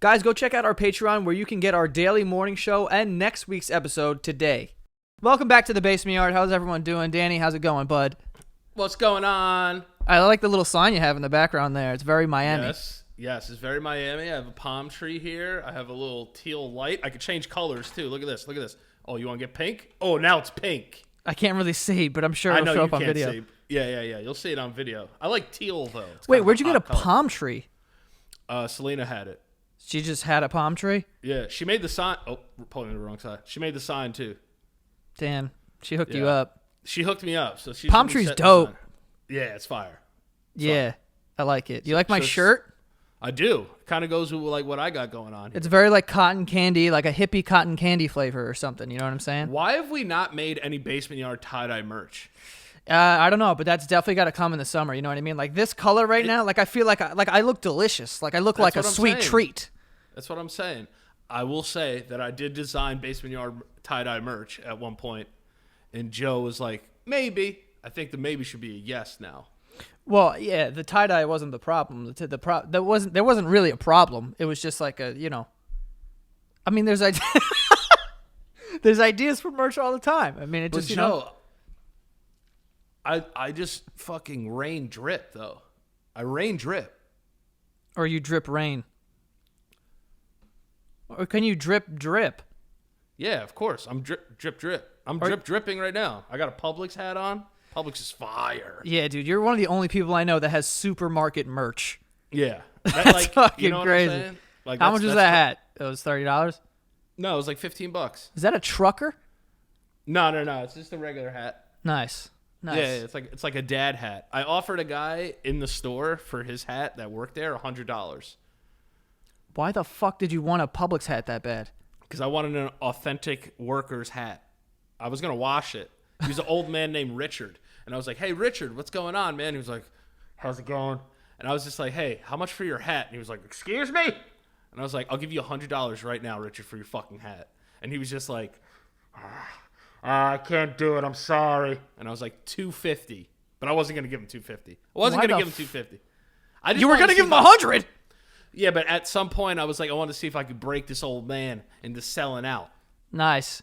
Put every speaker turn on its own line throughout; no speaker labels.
Guys, go check out our Patreon where you can get our daily morning show and next week's episode today. Welcome back to the Basement Yard. How's everyone doing? Danny, how's it going, bud?
What's going on?
I like the little sign you have in the background there. It's very Miami.
Yes, it's very Miami. I have a palm tree here. I have a little teal light. I could change colors, too. Look at this. Oh, you want to get pink? Oh, now it's pink.
I can't really see, but I'm sure it'll show up on video.
See. Yeah. You'll see it on video. I like teal, though.
Wait, where'd you get a palm tree?
Selena had it.
She just had a palm tree?
Yeah, she made the sign. Oh, we're pulling the wrong side. She made the sign, too.
Damn, she hooked you up.
She hooked me up. So she's
palm tree's dope.
Yeah, it's fire.
Yeah, I like it. You like my shirt?
I do. Kind of goes with like what I got going on here.
It's very like cotton candy, like a hippie cotton candy flavor or something. You know what I'm saying?
Why have we not made any Basement Yard tie-dye merch?
I don't know, but that's definitely got to come in the summer. You know what I mean? Like this color right now, like I feel like I look delicious. Like I look like a sweet treat.
That's what I'm saying. I will say that I did design Basement Yard tie-dye merch at one point, and Joe was like, maybe. I think the maybe should be a yes now.
Well, yeah, the tie-dye wasn't the problem. There wasn't really a problem. It was just like I mean, there's there's ideas for merch all the time. I mean, it just,
Joe, I just fucking rain drip, though. I rain drip.
Or you drip rain. Or can you drip?
Yeah, of course. I'm drip. I'm dripping right now. I got a Publix hat on. Publix is fire.
Yeah, dude, you're one of the only people I know that has supermarket merch.
Yeah.
That's fucking
you know
crazy.
Like,
how much was that hat? It was $30?
No, it was like $15.
Is that a trucker?
No. It's just a regular hat.
Nice.
Yeah, it's like a dad hat. I offered a guy in the store for his hat that worked there $100.
Why the fuck did you want a Publix hat that bad?
Because I wanted an authentic worker's hat. I was going to wash it. He was an old man named Richard. And I was like, hey, Richard, what's going on, man? He was like, how's it going? And I was just like, hey, how much for your hat? And he was like, excuse me? And I was like, I'll give you $100 right now, Richard, for your fucking hat. And he was just like, I can't do it. I'm sorry. And I was like, $250. But I wasn't going to give him $250. I wasn't going to give him $250.
You were going to give him $100?
Yeah, but at some point, I was like, I wanted to see if I could break this old man into selling out.
Nice.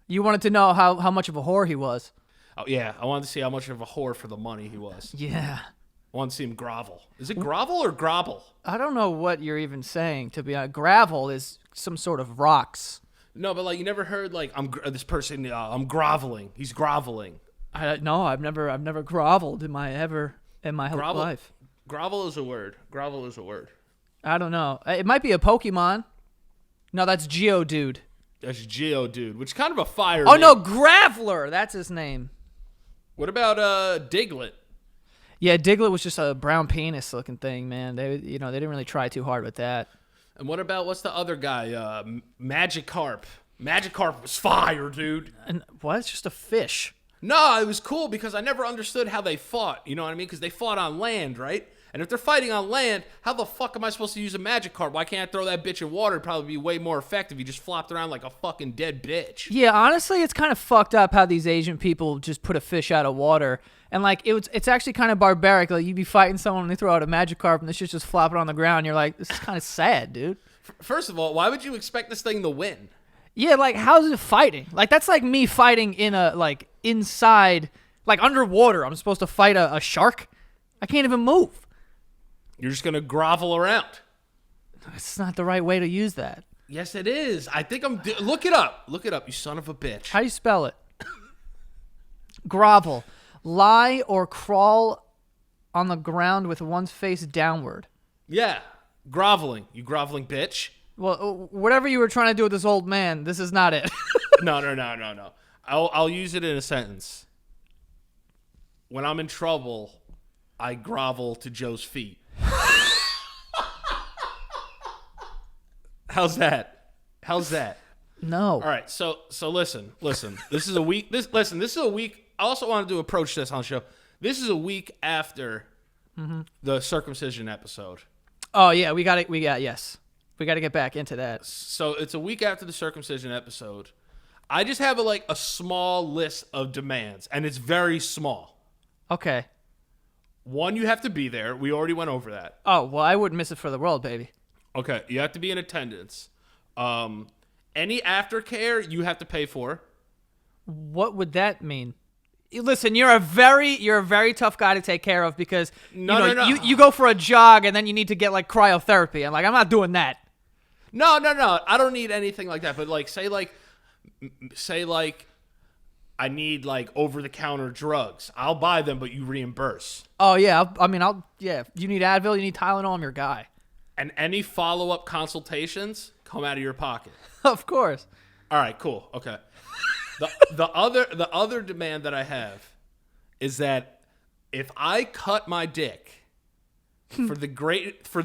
You wanted to know how much of a whore he was.
Oh, yeah. I wanted to see how much of a whore for the money he was.
Yeah.
I wanted to see him grovel. Is it grovel or grobble?
I don't know what you're even saying, to be honest. Gravel is some sort of rocks.
No, but like you never heard like this person. I'm groveling. He's groveling.
No, I've never groveled in my whole life.
Grovel is a word. Grovel is a word.
I don't know. It might be a Pokemon. No, that's Geodude.
That's Geodude, which is kind of a fire
Oh,
name.
no, Graveler. That's his name.
What about Diglett?
Yeah, Diglett was just a brown penis looking thing, man. They didn't really try too hard with that.
And what's the other guy? Magikarp. Magikarp was fire, dude.
And what? It's just a fish.
No, it was cool because I never understood how they fought. You know what I mean? Because they fought on land, right? And if they're fighting on land, how the fuck am I supposed to use a Magikarp? Why can't I throw that bitch in water? It'd probably be way more effective. You just flopped around like a fucking dead bitch.
Yeah, honestly, it's kind of fucked up how these Asian people just put a fish out of water. And like it's actually kind of barbaric. Like you'd be fighting someone and they throw out a Magikarp and this shit's just flopping on the ground. You're like, this is kind of sad, dude.
First of all, why would you expect this thing to win?
Yeah, like how's it fighting? Like that's like me fighting in a like inside, like underwater. I'm supposed to fight a shark. I can't even move.
You're just gonna grovel around.
It's not the right way to use that.
Yes, it is. I think look it up. Look it up, you son of a bitch.
How do you spell it? Grovel. Lie or crawl on the ground with one's face downward.
Yeah, groveling. You groveling bitch.
Well, whatever you were trying to do with this old man, this is not it.
No. I'll use it in a sentence. When I'm in trouble, I grovel to Joe's feet. How's that?
No.
All right. So listen. This is a week. This is a week. I also wanted to approach this on the show. This is a week after the circumcision episode.
Oh yeah, we got to get back into that.
So it's a week after the circumcision episode. I just have a small list of demands, and it's very small.
Okay.
One, you have to be there. We already went over that.
Oh, well, I wouldn't miss it for the world, baby.
Okay, you have to be in attendance. Any aftercare you have to pay for.
What would that mean? Listen, you're a very tough guy to take care of because
No.
you go for a jog and then you need to get like cryotherapy. I'm not doing that.
No. I don't need anything like that. But like, say I need like over-the-counter drugs. I'll buy them, but you reimburse.
Oh yeah, yeah. You need Advil, you need Tylenol. I'm your guy.
And any follow-up consultations come out of your pocket.
Of course.
All right, cool. Okay. The other demand that I have is that if I cut my dick for the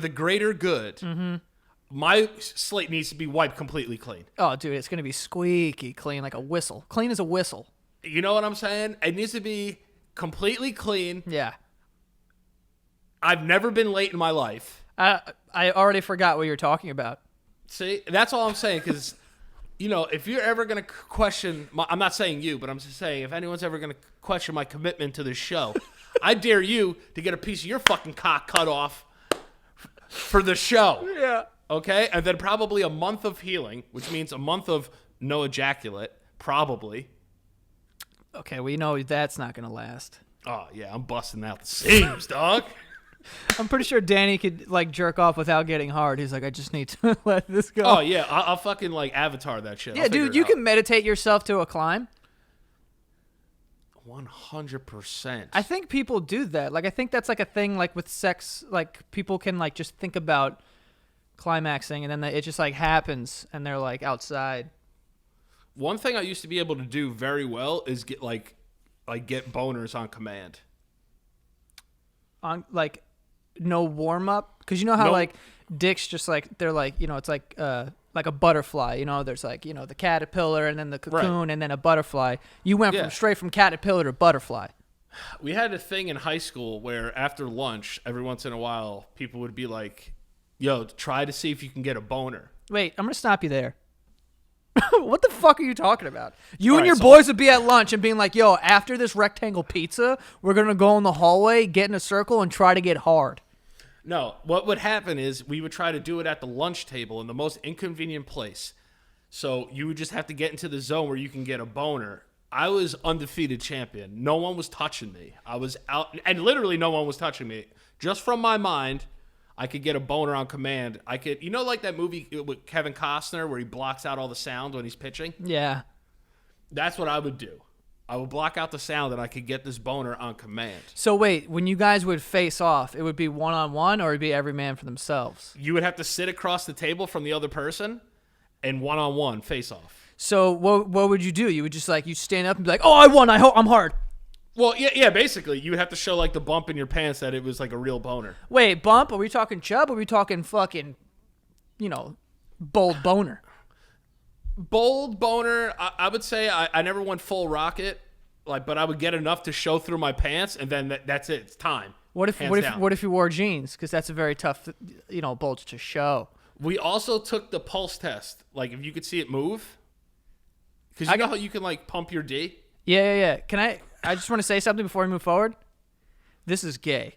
greater good, my slate needs to be wiped completely clean.
Oh, dude, it's gonna be squeaky clean like a whistle. Clean as a whistle.
You know what I'm saying? It needs to be completely clean.
Yeah.
I've never been late in my life.
I already forgot what you're talking about.
See, that's all I'm saying because, if you're ever going to question, I'm not saying you, but I'm just saying if anyone's ever going to question my commitment to this show, I dare you to get a piece of your fucking cock cut off for the show.
Yeah.
Okay? And then probably a month of healing, which means a month of no ejaculate, probably.
Okay, we know that's not gonna last.
Oh, yeah, I'm busting out the seams, dog.
I'm pretty sure Danny could like jerk off without getting hard. He's like, I just need to let this go.
Oh, yeah, I'll fucking like avatar that shit.
Yeah, dude, you can meditate yourself to a climb.
100%.
I think people do that. Like, I think that's like a thing like with sex. Like, people can like just think about climaxing and then it just like happens and they're like outside.
One thing I used to be able to do very well is get get boners on command.
On like no warm up, because you know how like dicks just like they're like it's like a butterfly. There's like the caterpillar and then the cocoon and then a butterfly. You went straight from caterpillar to butterfly.
We had a thing in high school where after lunch, every once in a while, people would be like, "Yo, try to see if you can get a boner."
Wait, I'm gonna stop you there. What the fuck are you talking about? You
All
and
right,
your boys would be at lunch and being like, yo, after this rectangle pizza, we're going to go in the hallway, get in a circle, and try to get hard.
No, what would happen is we would try to do it at the lunch table in the most inconvenient place. So you would just have to get into the zone where you can get a boner. I was undefeated champion. No one was touching me. I was out, and literally no one was touching me. Just from my mind, I could get a boner on command. I could, like that movie with Kevin Costner where he blocks out all the sound when he's pitching?
Yeah.
That's what I would do. I would block out the sound and I could get this boner on command.
So wait, when you guys would face off, it would be one-on-one or it would be every man for themselves?
You would have to sit across the table from the other person and one-on-one face off.
So what would you do? You would just you stand up and be like, oh, I won. I'm hard.
Well, yeah, basically, you would have to show, like, the bump in your pants that it was, like, a real boner.
Wait, bump? Are we talking chub or are we talking fucking, bold boner?
Bold boner, I would say I never went full rocket, but I would get enough to show through my pants, and then that's it. It's time.
What if you wore jeans? Because that's a very tough, bulge to show.
We also took the pulse test. Like, if you could see it move. Because you know how you can, like, pump your D?
Yeah. Can I just want to say something before we move forward. This is gay.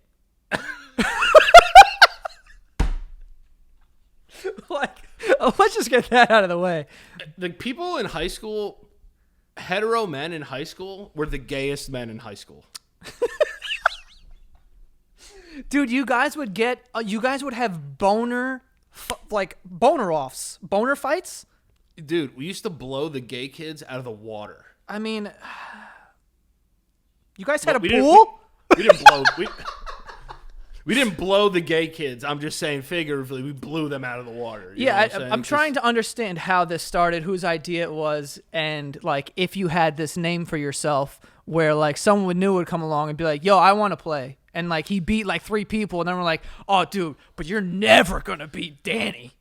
Let's just get that out of the way.
The people in high school, hetero men in high school, were the gayest men in high school.
Dude, you guys would have boner offs, boner fights.
Dude, we used to blow the gay kids out of the water.
I mean, you guys had a
pool? We didn't blow the gay kids. I'm just saying figuratively, we blew them out of the water.
I'm trying to understand how this started, whose idea it was, and like if you had this name for yourself where like someone new would come along and be like, yo, I want to play. And like he beat like 3 people and then we're like, oh, dude, but you're never going to beat Danny.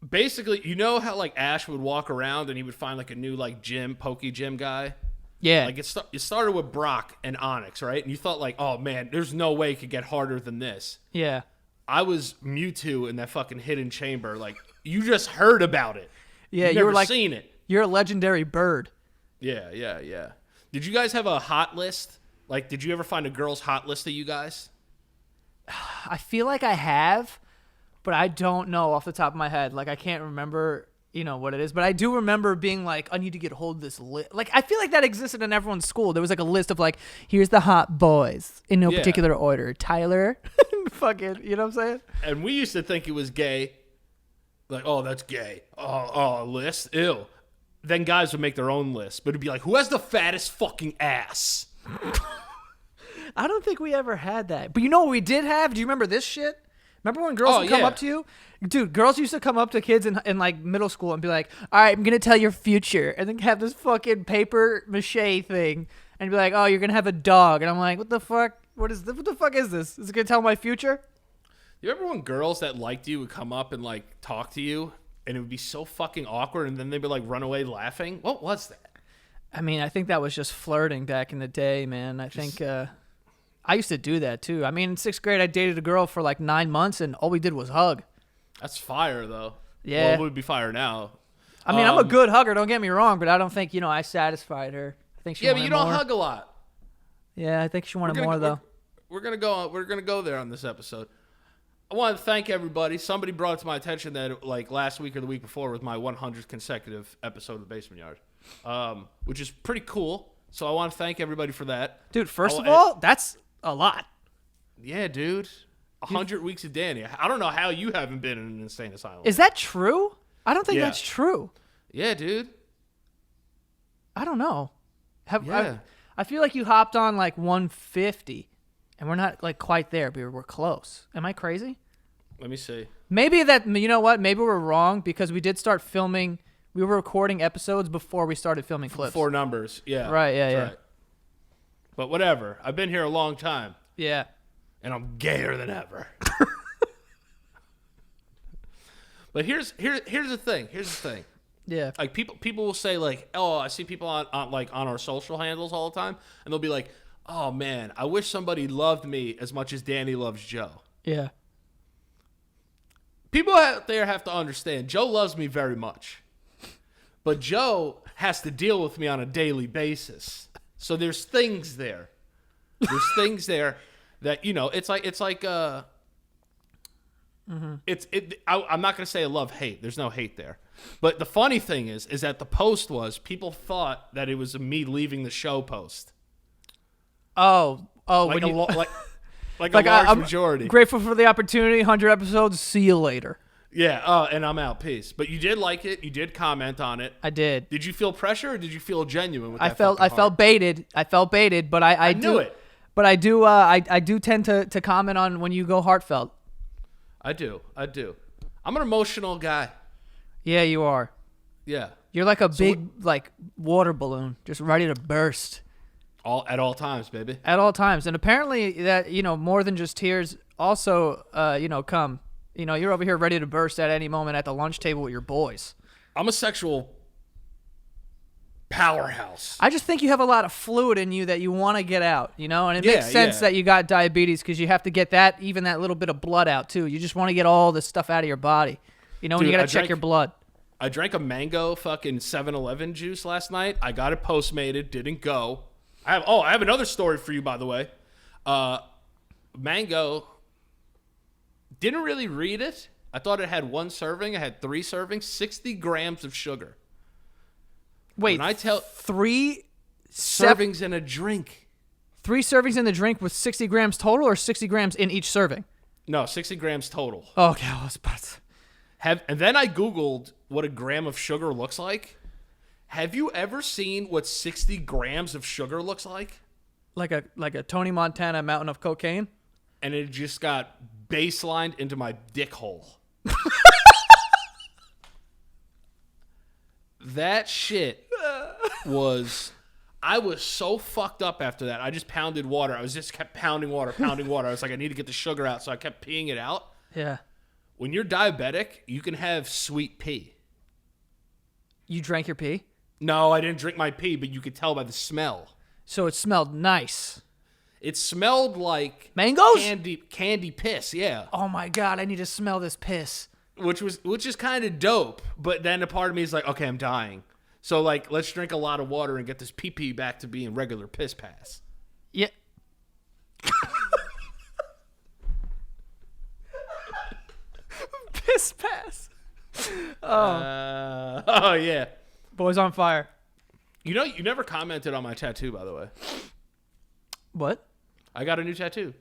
Basically, you know how like Ash would walk around and he would find like a new like pokey gym guy?
Yeah.
Like it started with Brock and Onyx, right? And you thought like, oh man, there's no way it could get harder than this.
Yeah.
I was Mewtwo in that fucking hidden chamber. Like you just heard about it.
Yeah,
you were like seen it.
You're a legendary bird.
Yeah. Did you guys have a hot list? Like, did you ever find a girl's hot list of you guys?
I feel like I have. but I don't know off the top of my head. Like I can't remember, what it is. But I do remember being like, I need to get hold of this list. Like I feel like that existed in everyone's school. There was like a list of like, here's the hot boys in no particular order. Tyler, fucking, you know what I'm saying?
And we used to think it was gay. Like, oh, that's gay. Oh, a list? Ew. Then guys would make their own list. But it'd be like, who has the fattest fucking ass?
I don't think we ever had that. But you know what we did have? Do you remember this shit? Remember when girls would come up to you? Dude, girls used to come up to kids in like middle school and be like, all right, I'm going to tell your future. And then have this fucking paper mache thing. And be like, oh, you're going to have a dog. And I'm like, what the fuck? What the fuck is this? Is it going to tell my future?
You remember when girls that liked you would come up and like talk to you? And it would be so fucking awkward. And then they would like run away laughing. What was that?
I mean, I think that was just flirting back in the day, man. I think I used to do that too. I mean, in 6th grade, I dated a girl for like 9 months, and all we did was hug.
That's fire, though.
Yeah.
Well, it would be fire now.
I mean, I'm a good hugger, don't get me wrong, but I don't think, I satisfied her. I think she wanted more.
Yeah, but you don't hug a lot.
Yeah, I think she wanted more, though.
We're gonna go there on this episode. I want to thank everybody. Somebody brought it to my attention that like last week or the week before was my 100th consecutive episode of the Basement Yard, which is pretty cool. So I want to thank everybody for that.
Dude, first of all, that's a lot.
Yeah, dude. 100 weeks of Danny. I don't know how you haven't been in an insane asylum.
Is that true? I don't think that's true.
Yeah, dude.
I don't know. I feel like you hopped on like 150, and we're not like quite there, but we're close. Am I crazy?
Let me see.
Maybe that, you know what? Maybe we're wrong because we did start filming. We were recording episodes before we started filming clips.
4 numbers. Yeah.
Right, yeah.
Right. But whatever. I've been here a long time.
Yeah.
And I'm gayer than ever. But here's the thing.
Yeah.
Like people will say like, oh, I see people on our social handles all the time, and they'll be like, oh man, I wish somebody loved me as much as Danny loves Joe.
Yeah.
People out there have to understand, Joe loves me very much. But Joe has to deal with me on a daily basis. So there's things there. There's things there that, it's like I'm not going to say a love-hate. There's no hate there. But the funny thing is that the post was, people thought that it was a me leaving the show post.
Oh,
like
when
like a large majority.
Grateful for the opportunity. 100 episodes. See you later.
Yeah, and I'm out. Peace. But you did like it. You did comment on it.
I did.
Did you feel pressure, or did you feel genuine with that?
I felt baited. But I
knew it.
But I do I do tend to comment on when you go heartfelt.
I do. I'm an emotional guy.
Yeah, you are.
Yeah.
You're like a big like water balloon, just ready to burst.
At all times, baby.
At all times. And apparently that, more than just tears, also come. You're over here ready to burst at any moment at the lunch table with your boys.
I'm a sexual powerhouse.
I just think you have a lot of fluid in you that you want to get out, and it makes sense that you got diabetes because you have to get that little bit of blood out too. You just want to get all this stuff out of your body, when you got to check your blood.
I drank a mango fucking 7-Eleven juice last night. I got it Postmated, didn't go. I have another story for you, by the way. Mango, didn't really read it. I thought it had 1 serving. I had 3 servings, 60 grams of sugar.
Wait,
when I tell
3
servings in a drink.
3 servings in the drink with 60 grams total, or 60 grams in each serving?
No, 60 grams total.
Okay, I was about to...
And then I Googled what a gram of sugar looks like. Have you ever seen what 60 grams of sugar looks like?
Like a Tony Montana mountain of cocaine?
And it just got baselined into my dick hole. That shit was... I was so fucked up after that. I just pounded water. I just kept pounding water. I was like, I need to get the sugar out, so I kept peeing it out.
Yeah.
When you're diabetic, you can have sweet pee.
You drank your pee?
No, I didn't drink my pee, but you could tell by the smell.
So it smelled nice.
It smelled like
mangoes?
Candy piss, yeah.
Oh my God, I need to smell this piss.
Which is kind of dope, but then a part of me is like, okay, I'm dying. So like, let's drink a lot of water and get this pee back to being regular piss pass.
Yeah. Trespass.
Oh yeah.
Boys on fire.
You know, you never commented on my tattoo, by the way.
What?
I got a new tattoo.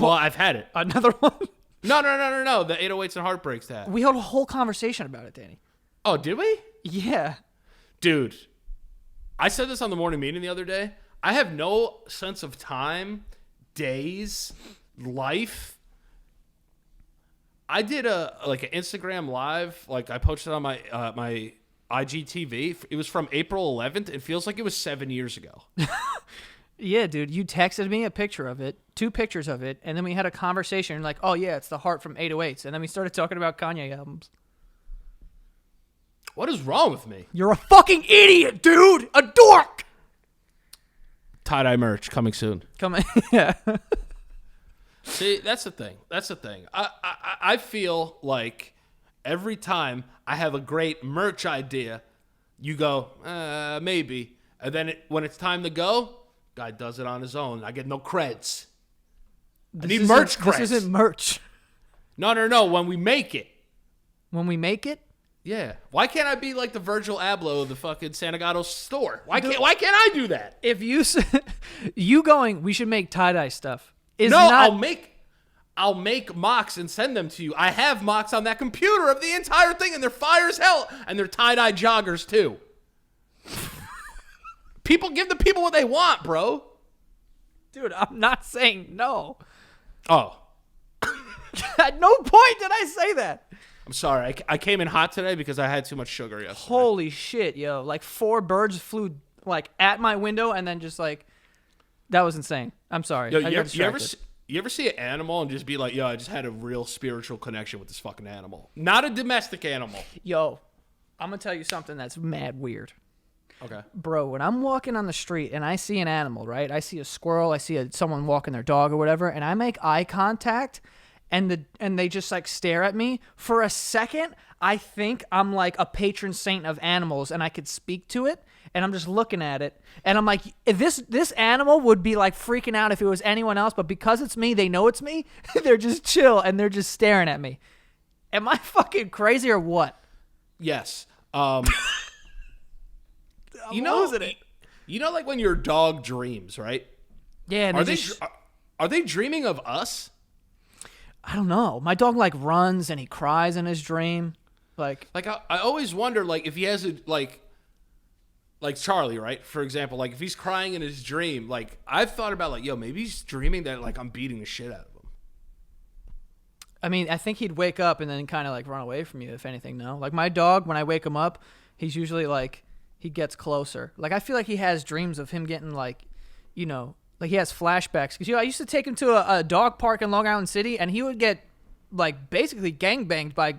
Well, I've had it.
Another one?
No. The 808s and Heartbreaks tat.
We had a whole conversation about it, Danny.
Oh, did we?
Yeah.
Dude, I said this on the morning meeting the other day. I have no sense of time, days, life. I did an Instagram live, like I posted on my my IGTV. It was from April 11th. It feels like it was 7 years ago.
Yeah, dude, you texted me a picture of it, 2 pictures of it, and then we had a conversation like, oh yeah, it's the heart from 808s, and then we started talking about Kanye albums.
What is wrong with me?
You're a fucking idiot, dude! A dork!
Tie-dye merch coming soon.
Come on. Yeah.
See, that's the thing. I feel like every time I have a great merch idea, you go, maybe. And then when it's time to go, guy does it on his own. I get no creds. I need merch creds.
This isn't merch.
No. When we make it.
When we make it?
Yeah. Why can't I be like the Virgil Abloh of the fucking Santa Gato store? Why can't I do that?
If you going, we should make tie-dye stuff.
I'll make mocks and send them to you. I have mocks on that computer of the entire thing, and they're fire as hell, and they're tie-dye joggers too. Give the people what they want, bro.
Dude, I'm not saying no.
Oh.
At no point did I say that.
I'm sorry. I came in hot today because I had too much sugar yesterday.
Holy shit, yo. Like 4 birds flew like at my window and then just like, that was insane. I'm sorry.
Yo, you ever see an animal and just be like, yo, I just had a real spiritual connection with this fucking animal. Not a domestic animal.
Yo, I'm going to tell you something that's mad weird.
Okay.
Bro, when I'm walking on the street and I see an animal, right? I see a squirrel, I see someone walking their dog or whatever, and I make eye contact and they just like stare at me for a second, I think I'm like a patron saint of animals and I could speak to it, and I'm just looking at it and I'm like, this animal would be like freaking out if it was anyone else, but because it's me, they know it's me. They're just chill and they're just staring at me. Am I fucking crazy or what?
Yes.
I'm losing it.
You know, like when your dog dreams, right?
Yeah. And
are they dreaming of us?
I don't know. My dog like runs and he cries in his dream. Like
I always wonder, like, if he has a like Charlie, right? For example, like if he's crying in his dream, like I've thought about like, yo, maybe he's dreaming that like I'm beating the shit out of him.
I mean, I think he'd wake up and then kind of like run away from you, if anything. No, like my dog, when I wake him up, he's usually like, he gets closer. Like I feel like he has dreams of him getting like, you know, like he has flashbacks. Because, you know, I used to take him to a dog park in Long Island City, and he would get like basically gangbanged by,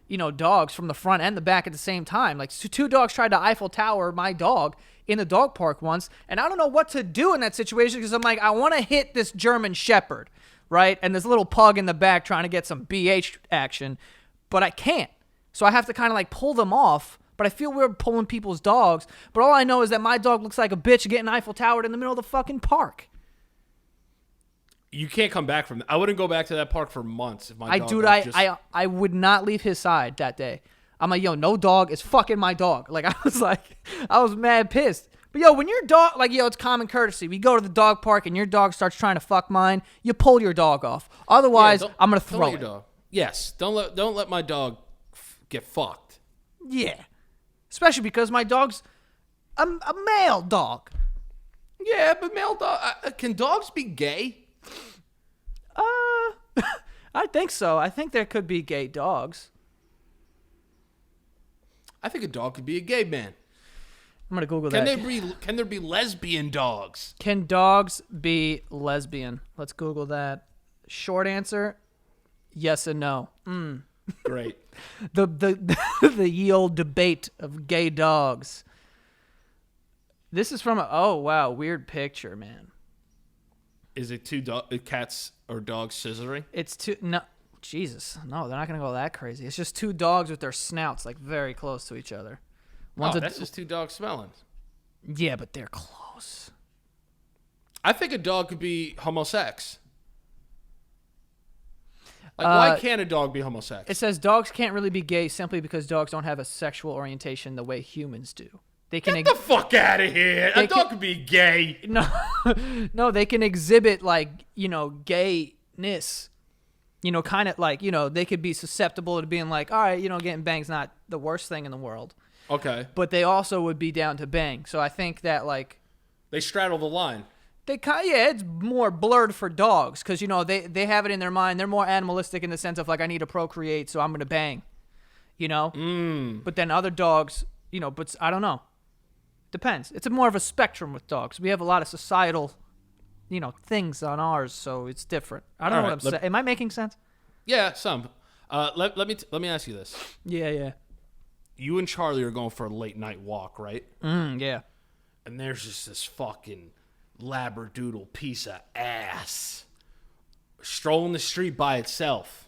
you know, dogs from the front and the back at the same time. Like 2 dogs tried to Eiffel Tower my dog in the dog park once, and I don't know what to do in that situation because I'm like, I want to hit this German Shepherd, right? And this little pug in the back trying to get some BH action, but I can't. So I have to kind of like pull them off. But I feel weird pulling people's dogs. But all I know is that my dog looks like a bitch getting Eiffel Towered in the middle of the fucking park.
You can't come back from that. I wouldn't go back to that park for months if my dog.
I would not leave his side that day. I'm like, yo, no dog is fucking my dog. Like I was mad pissed. But yo, when your dog, like, yo, it's common courtesy. We go to the dog park and your dog starts trying to fuck mine, you pull your dog off. Otherwise, I'm gonna throw it.
Dog. Yes, don't let my dog get fucked.
Yeah. Especially because my dog's a male dog.
Yeah, but male dog. Can dogs be gay?
I think so. I think there could be gay dogs.
I think a dog could be a gay man.
I'm gonna Google that.
Can there be lesbian dogs?
Can dogs be lesbian? Let's Google that. Short answer: yes and no.
Great.
The ye old debate of gay dogs. This is from weird picture, man.
Is it 2 cats or dogs scissoring?
It's 2 no, Jesus, no, they're not gonna go that crazy. It's just 2 dogs with their snouts like very close to each other.
That's just 2 dogs smelling.
Yeah, but they're close.
I think a dog could be homosex. Like, why can't a dog be homosexual?
It says dogs can't really be gay simply because dogs don't have a sexual orientation the way humans do. They can
Get the fuck out of here. A dog could be gay.
No, no, they can exhibit like, gayness. Kind of like, they could be susceptible to being like, all right, getting banged's not the worst thing in the world.
Okay.
But they also would be down to bang. So I think that like
they straddle the line.
It's more blurred for dogs because, they have it in their mind. They're more animalistic in the sense of like, I need to procreate, so I'm going to bang, But then other dogs, but I don't know. Depends. It's more of a spectrum with dogs. We have a lot of societal, things on ours, so it's different. I don't know what I'm saying. Am I making sense?
Yeah, some. Let me ask you this.
Yeah.
You and Charlie are going for a late night walk, right?
Yeah.
And there's just this fucking labradoodle piece of ass strolling the street by itself.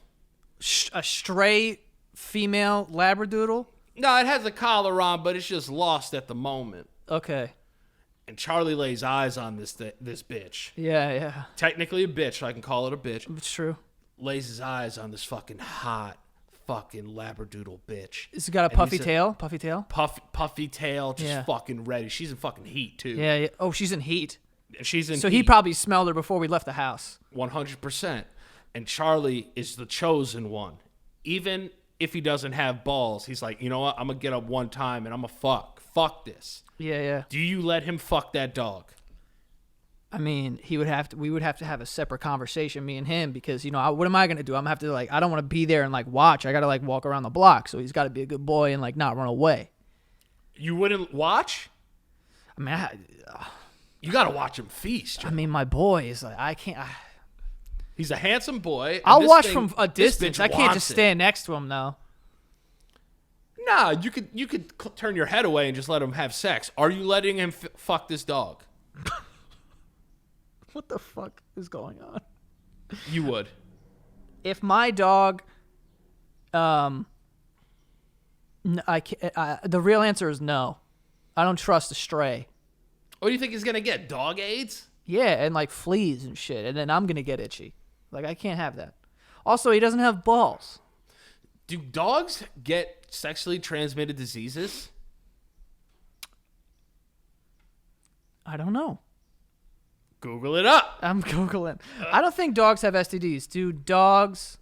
A stray female labradoodle?
No, it has a collar on, but it's just lost at the moment.
Okay.
And Charlie lays eyes on this bitch.
Yeah.
Technically a bitch, so I can call it a bitch.
It's true.
Lays his eyes on this fucking hot fucking labradoodle bitch.
It's got a puffy tail? Puffy tail?
Puffy tail, just fucking ready. She's in fucking heat, too.
Yeah. Oh, she's in heat.
She's in
So
heat.
he probably smelled her before we left the house.
100%. And Charlie is the chosen one. Even if he doesn't have balls, he's like, you know what? I'm going to get up one time and I'm going to fuck this.
Yeah.
Do you let him fuck that dog?
I mean, we would have to have a separate conversation, me and him, because, what am I going to do? I'm going to have to, I don't want to be there and, watch. I got to, walk around the block. So he's got to be a good boy and, not run away.
You wouldn't watch?
I mean,
you got to watch him feast. Joe.
I mean, my boy is I can't.
He's a handsome boy.
I'll watch from a distance. I can't just stand next to him, though.
Nah, you could turn your head away and just let him have sex. Are you letting him fuck this dog?
What the fuck is going on?
You would.
If my dog, I can't, the real answer is no. I don't trust a stray.
What do you think he's gonna get? Dog AIDS?
Yeah, and fleas and shit, and then I'm gonna get itchy. I can't have that. Also, he doesn't have balls.
Do dogs get sexually transmitted diseases?
I don't know.
Google it up.
I'm Googling. I don't think dogs have STDs. Do dogs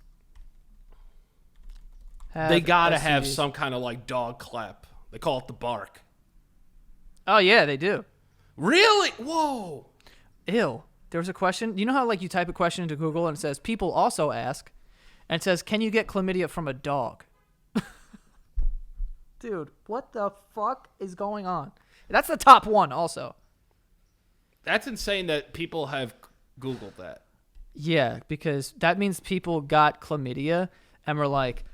have
They gotta
STDs?
have some kind of dog clap. They call it the bark.
Oh, yeah, they do.
Really? Whoa.
Ew. There was a question. You know how you type a question into Google and it says, people also ask, and it says, can you get chlamydia from a dog? Dude, what the fuck is going on? That's the top one also.
That's insane that people have Googled that.
Yeah, because that means people got chlamydia and were like,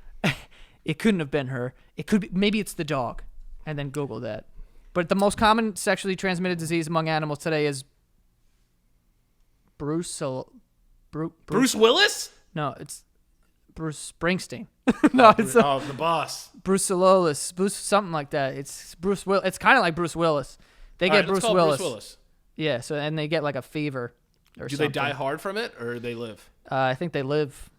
it couldn't have been her. It could be, maybe it's the dog. And then Google that. But the most common sexually transmitted disease among animals today is Bruce
Willis?
No, it's Bruce Springsteen. No, it's
the boss.
Brucellosis, Bruce something like that. It's Bruce Will. It's kind of like Bruce Willis. They get Bruce Willis. Yeah, so and they get a fever or
Do
something.
they die hard from it or they live?
I think they live.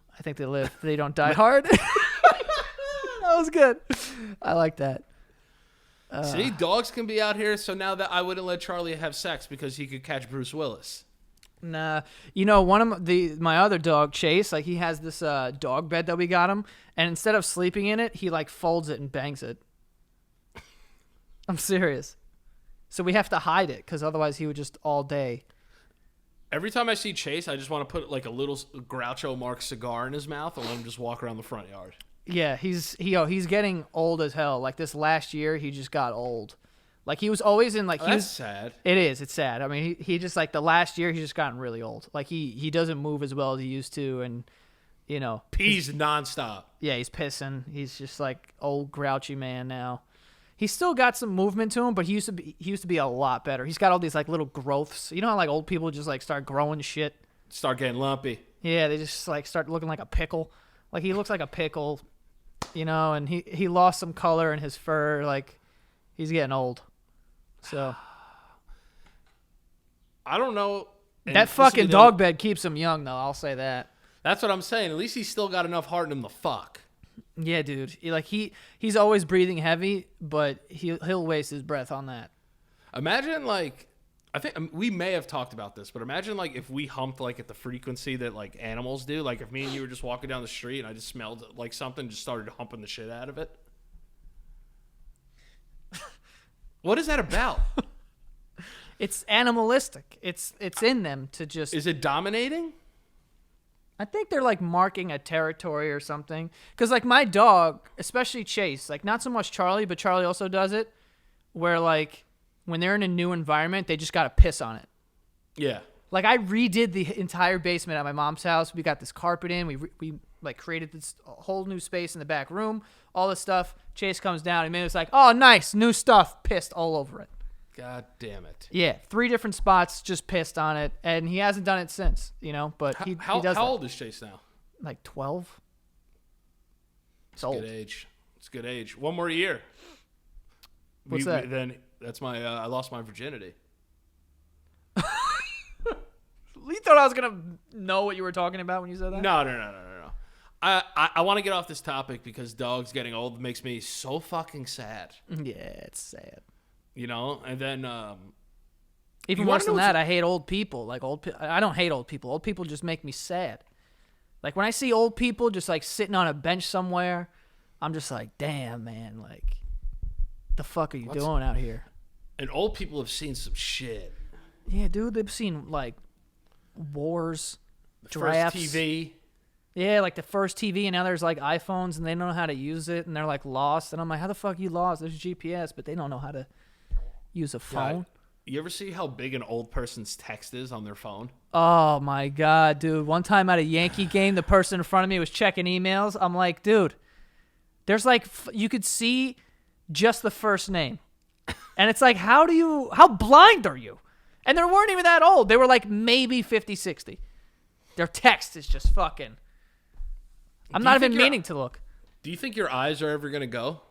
They don't die hard. That was good. I like that.
See, dogs can be out here, so now that I wouldn't let Charlie have sex because he could catch Bruce Willis.
Nah, one of my other dog, Chase, he has this dog bed that we got him, and instead of sleeping in it, he folds it and bangs it. I'm serious. So we have to hide it because otherwise he would just all day.
Every time I see Chase, I just want to put a little Groucho Marx cigar in his mouth and let him just walk around the front yard.
Yeah, he's getting old as hell. This last year, he just got old. He was always in
that's sad.
It is. It's sad. I mean, he just the last year he's just gotten really old. He doesn't move as well as he used to, and
pees nonstop.
Yeah, he's pissing. He's just old grouchy man now. He's still got some movement to him, but he used to be a lot better. He's got all these little growths. You know how old people just start growing shit?
Start getting lumpy.
Yeah, they just start looking like a pickle. He looks like a pickle, and he lost some color in his fur. He's getting old. So
I don't know.
That fucking dog bed keeps him young, though. I'll say that.
That's what I'm saying. At least he's still got enough heart in him to fuck.
Yeah, dude. He's always breathing heavy, but he'll waste his breath on that.
Imagine like, I think we may have talked about this, but imagine like if we humped like at the frequency that like animals do. Like if me and you were just walking down the street and I just smelled like something, just started humping the shit out of it. What is that about?
It's animalistic. It's in them to just.
Is it dominating?
I think they're like marking a territory or something. Because like my dog, especially Chase, like not so much Charlie, but Charlie also does it, where like when they're in a new environment, they just gotta piss on it.
Yeah.
Like I redid the entire basement at my mom's house. We got this carpet in. We like created this whole new space in the back room. All this stuff. Chase comes down and it's like, oh, nice new stuff. Pissed all over it.
God damn it.
Yeah, 3 different spots, just pissed on it, and he hasn't done it since. But he does.
How
that.
old is Chase now?
Like 12.
It's old. Good age. It's good age. One more year.
What's that?
Then that's my. I lost my virginity.
You thought I was gonna know what you were talking about when you said that?
No. I want to get off this topic because dogs getting old makes me so fucking sad.
Yeah, it's sad.
And then
even worse than that, I hate old people. Like I don't hate old people. Old people just make me sad. Like when I see old people just like sitting on a bench somewhere, I'm just like, damn, man, like, the fuck are you doing out here?
And old people have seen some shit.
Yeah, dude, they've seen like wars, drafts,
first TV.
Yeah, like the first TV, and now there's like iPhones, and they don't know how to use it, and they're like lost. And I'm like, how the fuck you lost? There's GPS, but they don't know how to use a phone.
God. You ever see how big an old person's text is on their phone?
Oh my god, dude! One time at a Yankee game, the person in front of me was checking emails. I'm like, dude, there's like you could see just the first name, and it's like, how blind are you? And they weren't even that old. They were like maybe 50, 60. Their text is just fucking. I'm not even meaning to look.
Do you think your eyes are ever gonna go?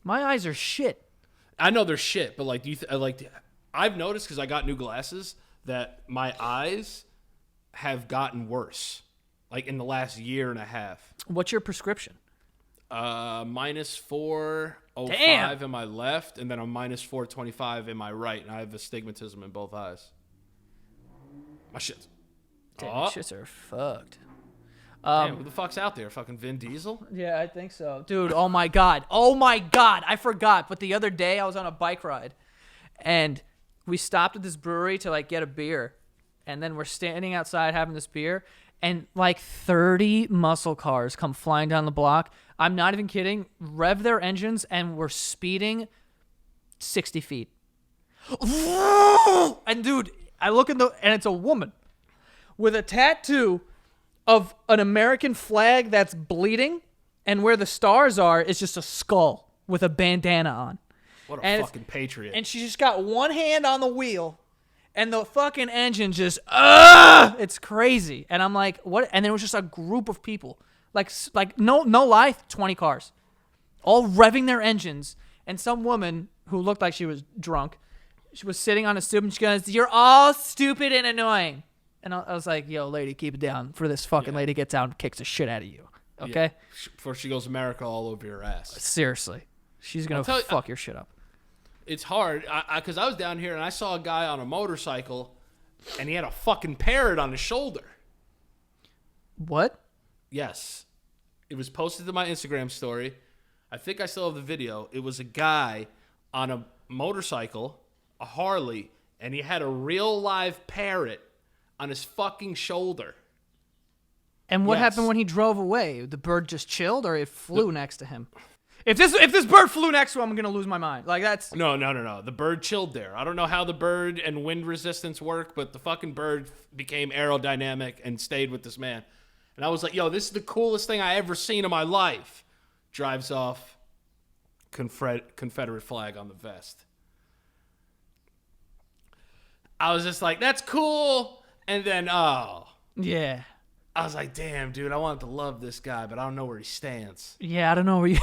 My eyes are shit.
I know they're shit, but like, do you I've noticed because I got new glasses that my eyes have gotten worse, like in the last year and a half.
What's your prescription?
Minus 405 in my left, and then a minus 425 in my right, and I have astigmatism in both eyes. My shit.
Damn, shits are fucked.
Damn, who the fuck's out there? Fucking Vin Diesel?
Yeah, I think so. Dude, oh my god. I forgot. But the other day I was on a bike ride, and we stopped at this brewery to like get a beer, and then we're standing outside having this beer, and like 30 muscle cars come flying down the block. I'm not even kidding. Rev their engines, and we're speeding 60 feet. And dude, I look and it's a woman with a tattoo of an American flag that's bleeding, and where the stars are is just a skull with a bandana on.
What a fucking patriot.
And she's just got one hand on the wheel, and the fucking engine just, it's crazy. And I'm like, what? And there was just a group of people, like no lie, 20 cars, all revving their engines, and some woman who looked like she was drunk, she was sitting on a stoop, and she goes, "You're all stupid and annoying." And I was like, yo, lady, keep it down for this fucking lady gets out and kicks the shit out of you. Okay?
Yeah. Before she goes America all over your ass.
Seriously. She's going to fuck your shit up.
It's hard. Because I was down here and I saw a guy on a motorcycle and he had a fucking parrot on his shoulder.
What?
Yes. It was posted to my Instagram story. I think I still have the video. It was a guy on a motorcycle, a Harley, and he had a real live parrot on his fucking shoulder.
And what happened when he drove away? The bird just chilled, or it flew next to him? If this bird flew next to him, I'm gonna lose my mind. Like that's
no. The bird chilled there. I don't know how the bird and wind resistance work, but the fucking bird became aerodynamic and stayed with this man. And I was like, yo, this is the coolest thing I ever seen in my life. Drives off, Confederate flag on the vest. I was just like, that's cool. And then,
yeah.
I was like, damn, dude, I wanted to love this guy, but I don't know where he stands.
Yeah, I don't know where you...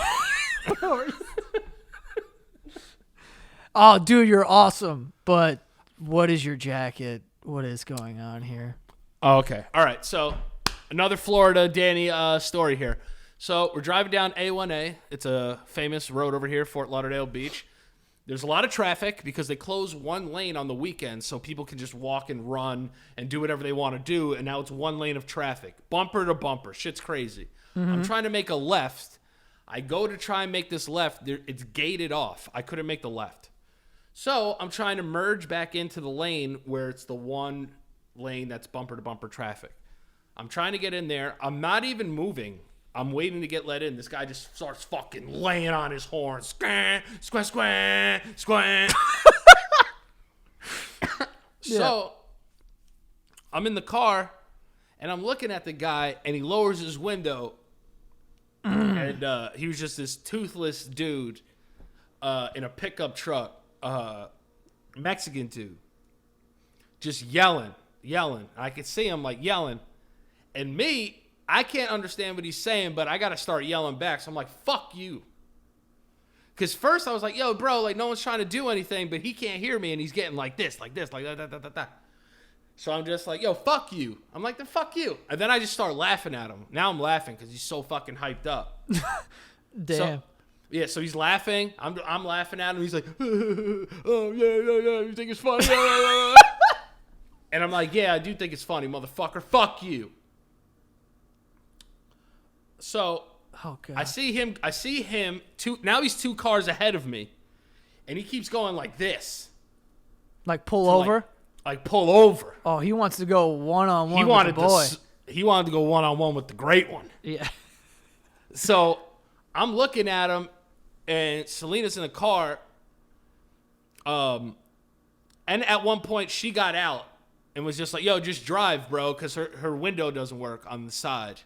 Oh, dude, you're awesome. But what is your jacket? What is going on here?
Oh, okay. All right. So Another Florida Danny story here. So we're driving down A1A. It's a famous road over here, Fort Lauderdale Beach. There's a lot of traffic because they close one lane on the weekends so people can just walk and run and do whatever they want to do. And now it's one lane of traffic, bumper to bumper. Shit's crazy. I'm trying to make a left. I go to try and make this left. It's gated off. I couldn't make the left. So I'm trying to merge back into the lane where it's the one lane that's bumper to bumper traffic. I'm trying to get in there. I'm not even moving. I'm waiting to get let in. This guy just starts fucking laying on his horn. Squah, squah, squah, squah. So I'm in the car, and I'm looking at the guy, and he lowers his window. And he was just this toothless dude in a pickup truck, Mexican dude, just yelling. I could see him like yelling. And me, I can't understand what he's saying, but I got to start yelling back. So I'm like, fuck you. Because first I was like, yo, bro, like no one's trying to do anything, but he can't hear me. And he's getting like this, like that. So I'm just like, yo, fuck you. I'm like, then fuck you. And then I just start laughing at him. Now I'm laughing because he's so fucking hyped up.
Damn.
So he's laughing. I'm laughing at him. He's like, oh, yeah. You think it's funny? And I'm like, yeah, I do think it's funny, motherfucker. Fuck you. So
Oh god.
I see him now he's 2 cars ahead of me. And he keeps going like this.
Like pull over?
Like pull over.
Oh, he wants to go one-on-one with the boy.
He wanted to go one-on-one with the great one.
Yeah.
So I'm looking at him, and Selena's in the car. And at one point, she got out and was just like, yo, just drive, bro, because her window doesn't work on the side.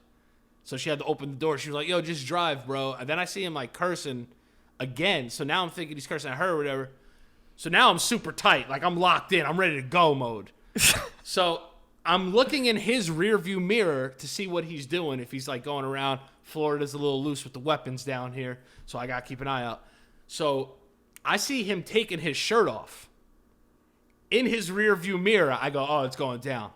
So she had to open the door. She was like, yo, just drive, bro. And then I see him, like, cursing again. So now I'm thinking he's cursing at her or whatever. So now I'm super tight. Like, I'm locked in. I'm ready to go mode. So I'm looking in his rearview mirror to see what he's doing. If he's, like, going around. Florida's a little loose with the weapons down here. So I got to keep an eye out. So I see him taking his shirt off. In his rearview mirror, I go, oh, it's going down.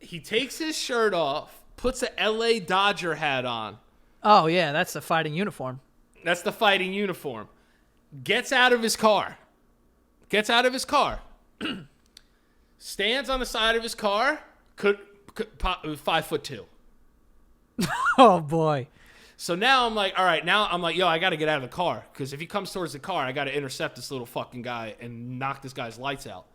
He takes his shirt off, puts a LA Dodger hat on.
Oh, yeah, that's the fighting uniform.
That's the fighting uniform. Gets out of his car. Stands on the side of his car. Could 5'2".
Oh, boy.
So now I'm like, all right, yo, I got to get out of the car. Because if he comes towards the car, I got to intercept this little fucking guy and knock this guy's lights out.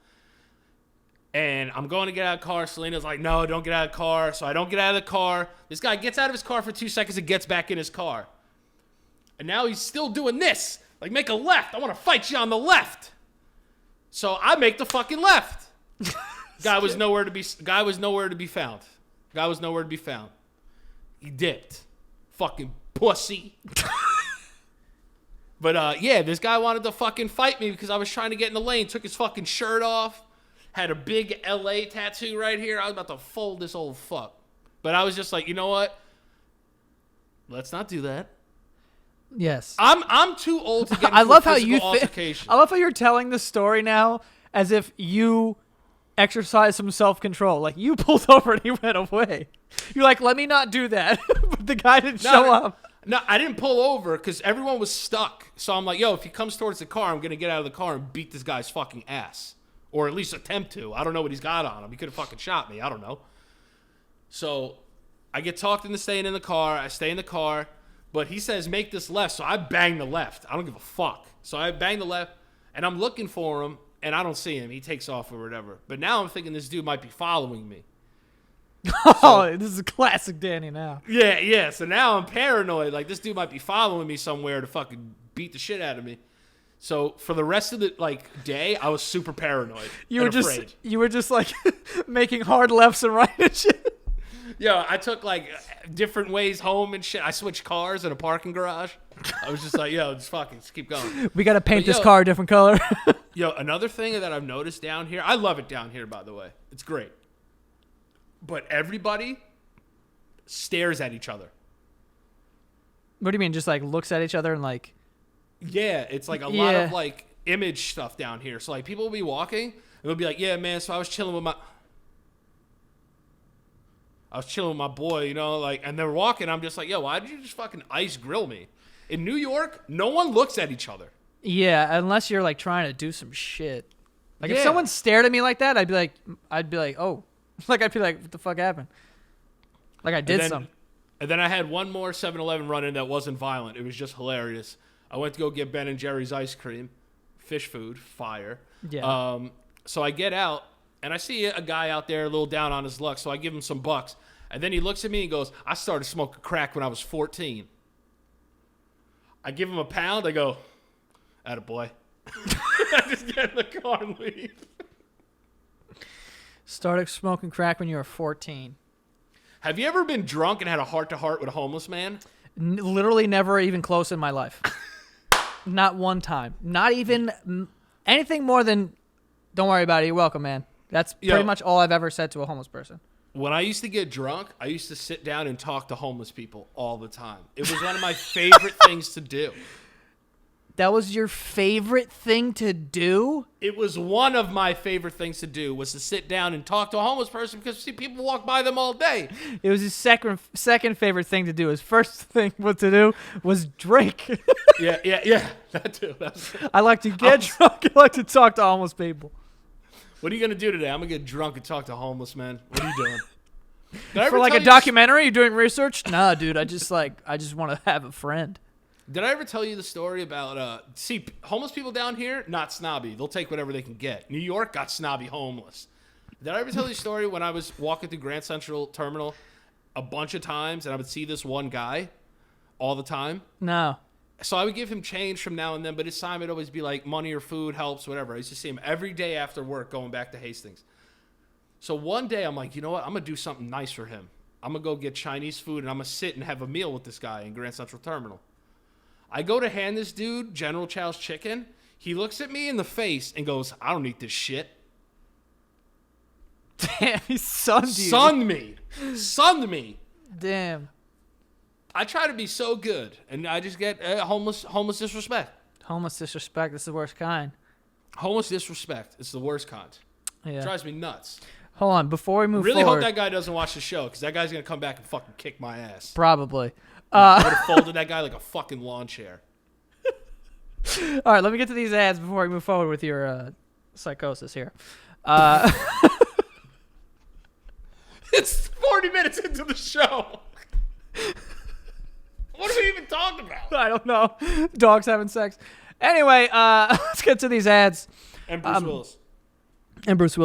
And I'm going to get out of the car. Selena's like, no, don't get out of the car. So I don't get out of the car. This guy gets out of his car for 2 seconds and gets back in his car. And now he's still doing this. Like, make a left. I want to fight you on the left. So I make the fucking left. Guy was nowhere to be found. He dipped. Fucking pussy. But, yeah, this guy wanted to fucking fight me because I was trying to get in the lane. Took his fucking shirt off. Had a big LA tattoo right here. I was about to fold this old fuck. But I was just like, you know what? Let's not do that.
Yes.
I'm too old to get into
I love
a
how
physical
you
altercation.
I love how you're telling this story now as if you exercised some self-control. Like, you pulled over and he went away. You're like, let me not do that. But the guy didn't show up.
No, I didn't pull over because everyone was stuck. So I'm like, yo, if he comes towards the car, I'm going to get out of the car and beat this guy's fucking ass. Or at least attempt to. I don't know what he's got on him. He could have fucking shot me. I don't know. So I get talked into staying in the car. I stay in the car. But he says, make this left. So I bang the left. I don't give a fuck. So I bang the left. And I'm looking for him. And I don't see him. He takes off or whatever. But now I'm thinking this dude might be following me.
Oh, this is a classic Danny now.
Yeah. So now I'm paranoid. Like, this dude might be following me somewhere to fucking beat the shit out of me. So for the rest of the day, I was super paranoid. You
were just like making hard lefts and right and shit.
Yo, I took like different ways home and shit. I switched cars in a parking garage. I was just like, yo, just keep going.
We got to paint this car a different color.
Yo, another thing that I've noticed down here, I love it down here, by the way. It's great. But everybody stares at each other.
What do you mean? Just like looks at each other and like...
Yeah, it's like a lot of like image stuff down here. So like people will be walking and they'll be like, yeah, man, so I was chilling with my... I was chilling with my boy, you know, like, and they're walking. I'm just like, yo, why did you just fucking ice grill me? In New York, no one looks at each other.
Yeah, unless you're like trying to do some shit. Like if
Yeah.
someone stared at me like that, I'd be like, oh, like I'd be like, what the fuck happened? Like I did something.
And then I had one more 7-Eleven run-in that wasn't violent. It was just hilarious. I went to go get Ben and Jerry's ice cream, fish food, fire.
Yeah.
So I get out, and I see a guy out there a little down on his luck, so I give him some bucks. And then he looks at me and goes, I started smoking crack when I was 14. I give him a pound. I go, attaboy. I just get in the car and leave.
Started smoking crack when you were 14.
Have you ever been drunk and had a heart-to-heart with a homeless man?
Literally never even close in my life. Not one time. Not even anything more than, don't worry about it, you're welcome, man. That's pretty much all I've ever said to a homeless person.
When I used to get drunk, I used to sit down and talk to homeless people all the time. It was one of my favorite things to do.
That was your favorite thing to do?
It was one of my favorite things to do, was to sit down and talk to a homeless person, because see, people walk by them all day.
It was his second favorite thing to do. His first thing to do was drink.
Yeah. That too.
I like to get drunk. I like to talk to homeless people.
What are you going to do today? I'm going to get drunk and talk to homeless men. What are you doing?
For like a documentary? You doing research? Nah, dude. I just want to have a friend.
Did I ever tell you the story about, homeless people down here, not snobby. They'll take whatever they can get. New York got snobby homeless. Did I ever tell you the story when I was walking through Grand Central Terminal a bunch of times and I would see this one guy all the time?
No.
So I would give him change from now and then, but his time would always be like money or food helps, whatever. I used to see him every day after work going back to Hastings. So one day I'm like, you know what? I'm going to do something nice for him. I'm going to go get Chinese food and I'm going to sit and have a meal with this guy in Grand Central Terminal. I go to hand this dude General Chow's chicken. He looks at me in the face and goes, I don't eat this shit.
Damn, he sunned you.
Sunned me.
Damn.
I try to be so good, and I just get homeless disrespect.
Homeless disrespect is the worst kind.
Homeless disrespect is the worst kind.
Yeah.
It drives me nuts.
Hold on, before we move
really
forward.
Hope that guy doesn't watch the show, because that guy's going to come back and fucking kick my ass.
Probably.
I would have folded that guy like a fucking lawn chair.
All right, let me get to these ads before we move forward with your psychosis here.
It's 40 minutes into the show. What are we even talking about?
I don't know. Dogs having sex. Anyway, let's get to these ads.
And Bruce Willis.
And Bruce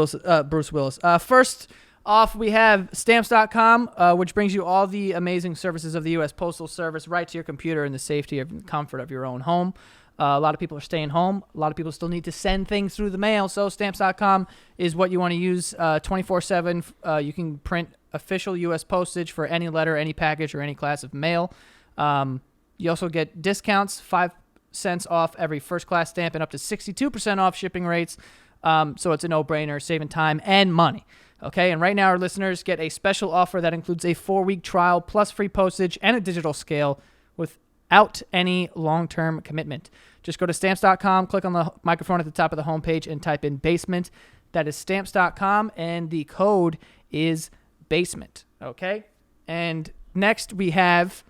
Willis. First off, we have Stamps.com, which brings you all the amazing services of the U.S. Postal Service right to your computer in the safety and comfort of your own home. A lot of people are staying home. A lot of people still need to send things through the mail, so Stamps.com is what you want to use 24/7. You can print official U.S. postage for any letter, any package, or any class of mail. You also get discounts, 5 cents off every first-class stamp and up to 62% off shipping rates. So it's a no-brainer, saving time and money. Okay, and right now our listeners get a special offer that includes a 4-week trial plus free postage and a digital scale without any long-term commitment. Just go to Stamps.com, click on the microphone at the top of the homepage, and type in BASEMENT. That is Stamps.com, and the code is BASEMENT. Okay, and next we have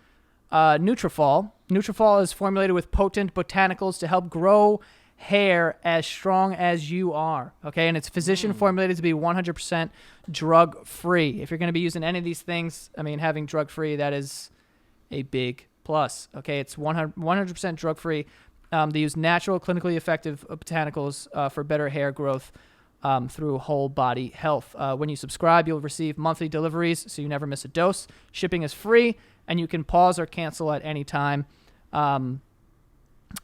Nutrafol. Nutrafol is formulated with potent botanicals to help grow hair as strong as you are, okay? And it's physician formulated to be 100% drug-free. If you're going to be using any of these things, I mean, having drug-free, that is a big plus, okay? It's 100% drug-free. They use natural, clinically effective botanicals for better hair growth through whole body health. When you subscribe, you'll receive monthly deliveries, so you never miss a dose. Shipping is free, and you can pause or cancel at any time.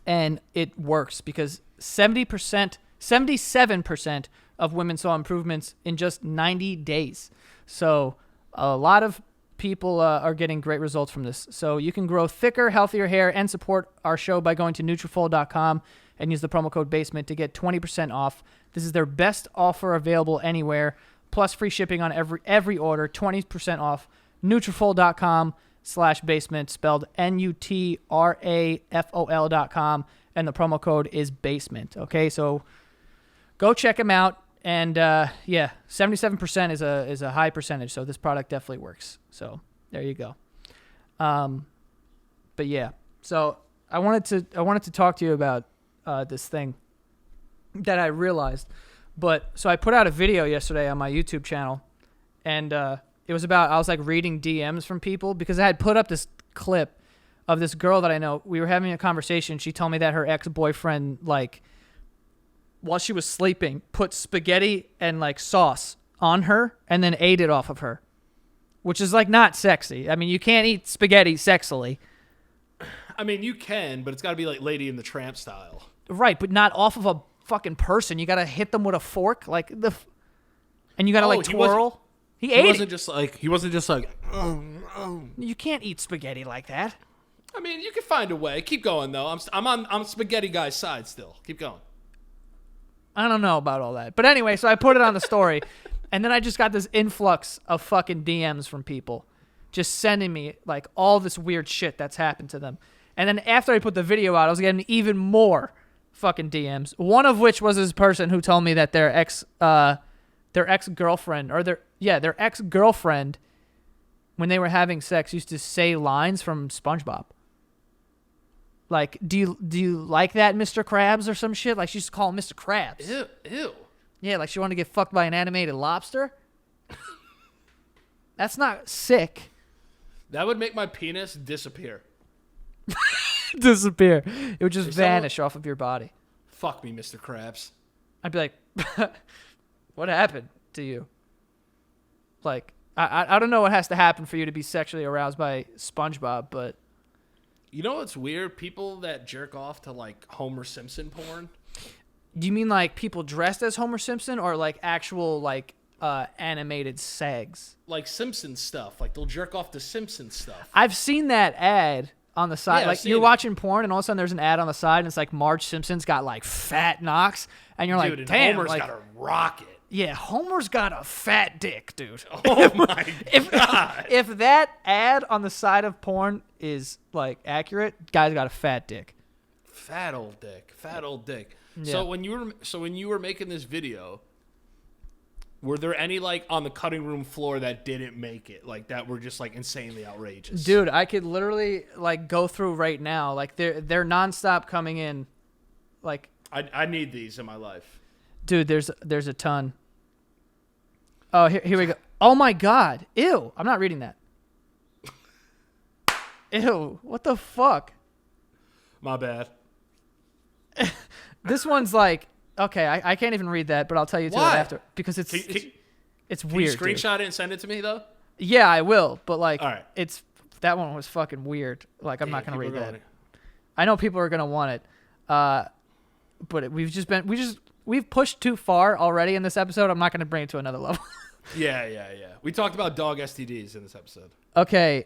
And it works because 77% of women saw improvements in just 90 days. So a lot of people are getting great results from this. So you can grow thicker, healthier hair and support our show by going to Nutrafol.com and use the promo code BASEMENT to get 20% off. This is their best offer available anywhere, plus free shipping on every order, 20% off. Nutrafol.com/basement, spelled Nutrafol.com, and the promo code is BASEMENT. Okay, so go check them out. And yeah, 77% is a high percentage, so this product definitely works. So there you go. But yeah, so I wanted to talk to you about this thing that I realized. But so I put out a video yesterday on my YouTube channel, and it was about, I was like reading DMs from people because I had put up this clip of this girl that I know. We were having a conversation. She told me that her ex-boyfriend, like, while she was sleeping, put spaghetti and like sauce on her and then ate it off of her, which is like not sexy. I mean, you can't eat spaghetti sexily.
I mean, you can, but it's got to be like Lady and the Tramp style.
Right, but not off of a fucking person. You got to hit them with a fork, like and you got to like twirl. He wasn't just like. You can't eat spaghetti like that.
I mean, you can find a way. Keep going though. I'm spaghetti guy's side still. Keep going.
I don't know about all that. But anyway, so I put it on the story, and then I just got this influx of fucking DMs from people just sending me, like, all this weird shit that's happened to them. And then after I put the video out, I was getting even more fucking DMs, one of which was this person who told me that their ex-girlfriend, when they were having sex, used to say lines from SpongeBob. Like, do you like that, Mr. Krabs, or some shit? Like, she used to call him Mr. Krabs.
Ew.
Yeah, like she wanted to get fucked by an animated lobster. That's not sick.
That would make my penis disappear.
Disappear. It would just vanish off of your body.
Fuck me, Mr. Krabs.
I'd be like, what happened to you? Like, I don't know what has to happen for you to be sexually aroused by SpongeBob, but...
You know what's weird? People that jerk off to, like, Homer Simpson porn.
Do you mean, like, people dressed as Homer Simpson or, like, actual, like, animated sags?
Like Simpson stuff. Like, they'll jerk off to Simpson stuff.
I've seen that ad on the side.
Yeah,
like, you're watching porn, and all of a sudden there's an ad on the side, and it's like Marge Simpson's got, like, fat knocks, and you're
dude,
like, damn.
Homer's
like,
got a rocket.
Yeah, Homer's got a fat dick, dude.
Oh, my God.
If that ad on the side of porn is, like, accurate, guy's got a fat dick.
Fat old dick. Yeah. So when you were making this video, were there any, like, on the cutting room floor that didn't make it? Like, that were just, like, insanely outrageous?
Dude, I could literally, like, go through right now. Like, they're nonstop coming in. Like,
I need these in my life.
Dude, there's a ton. Oh, here we go. Oh, my God. Ew. I'm not reading that. Ew. What the fuck?
My bad.
This one's like, okay, I can't even read that, but I'll tell you to it after. Because it's weird.
Can you screenshot it and send it to me, though?
Yeah, I will. But, like,
all right.
that one was fucking weird. Like, I'm not going to read that.
Going.
I know people are going to want it. But we've pushed too far already in this episode. I'm not going to bring it to another level.
Yeah. We talked about dog STDs in this episode.
Okay.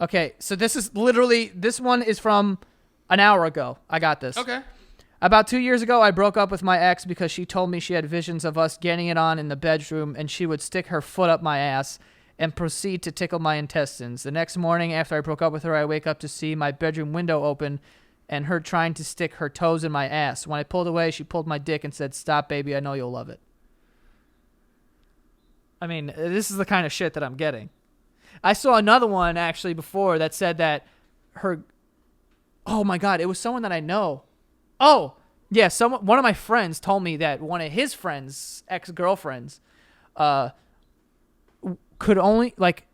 Okay. So this one is from an hour ago. I got this.
Okay.
About 2 years ago, I broke up with my ex because she told me she had visions of us getting it on in the bedroom, and she would stick her foot up my ass and proceed to tickle my intestines. The next morning after I broke up with her, I wake up to see my bedroom window open and her trying to stick her toes in my ass. When I pulled away, she pulled my dick and said, "Stop, baby. I know you'll love it." I mean, this is the kind of shit that I'm getting. I saw another one, actually, before that said that oh, my God. It was someone that I know. Oh, yeah. One of my friends told me that one of his friends, ex-girlfriends, could only, like...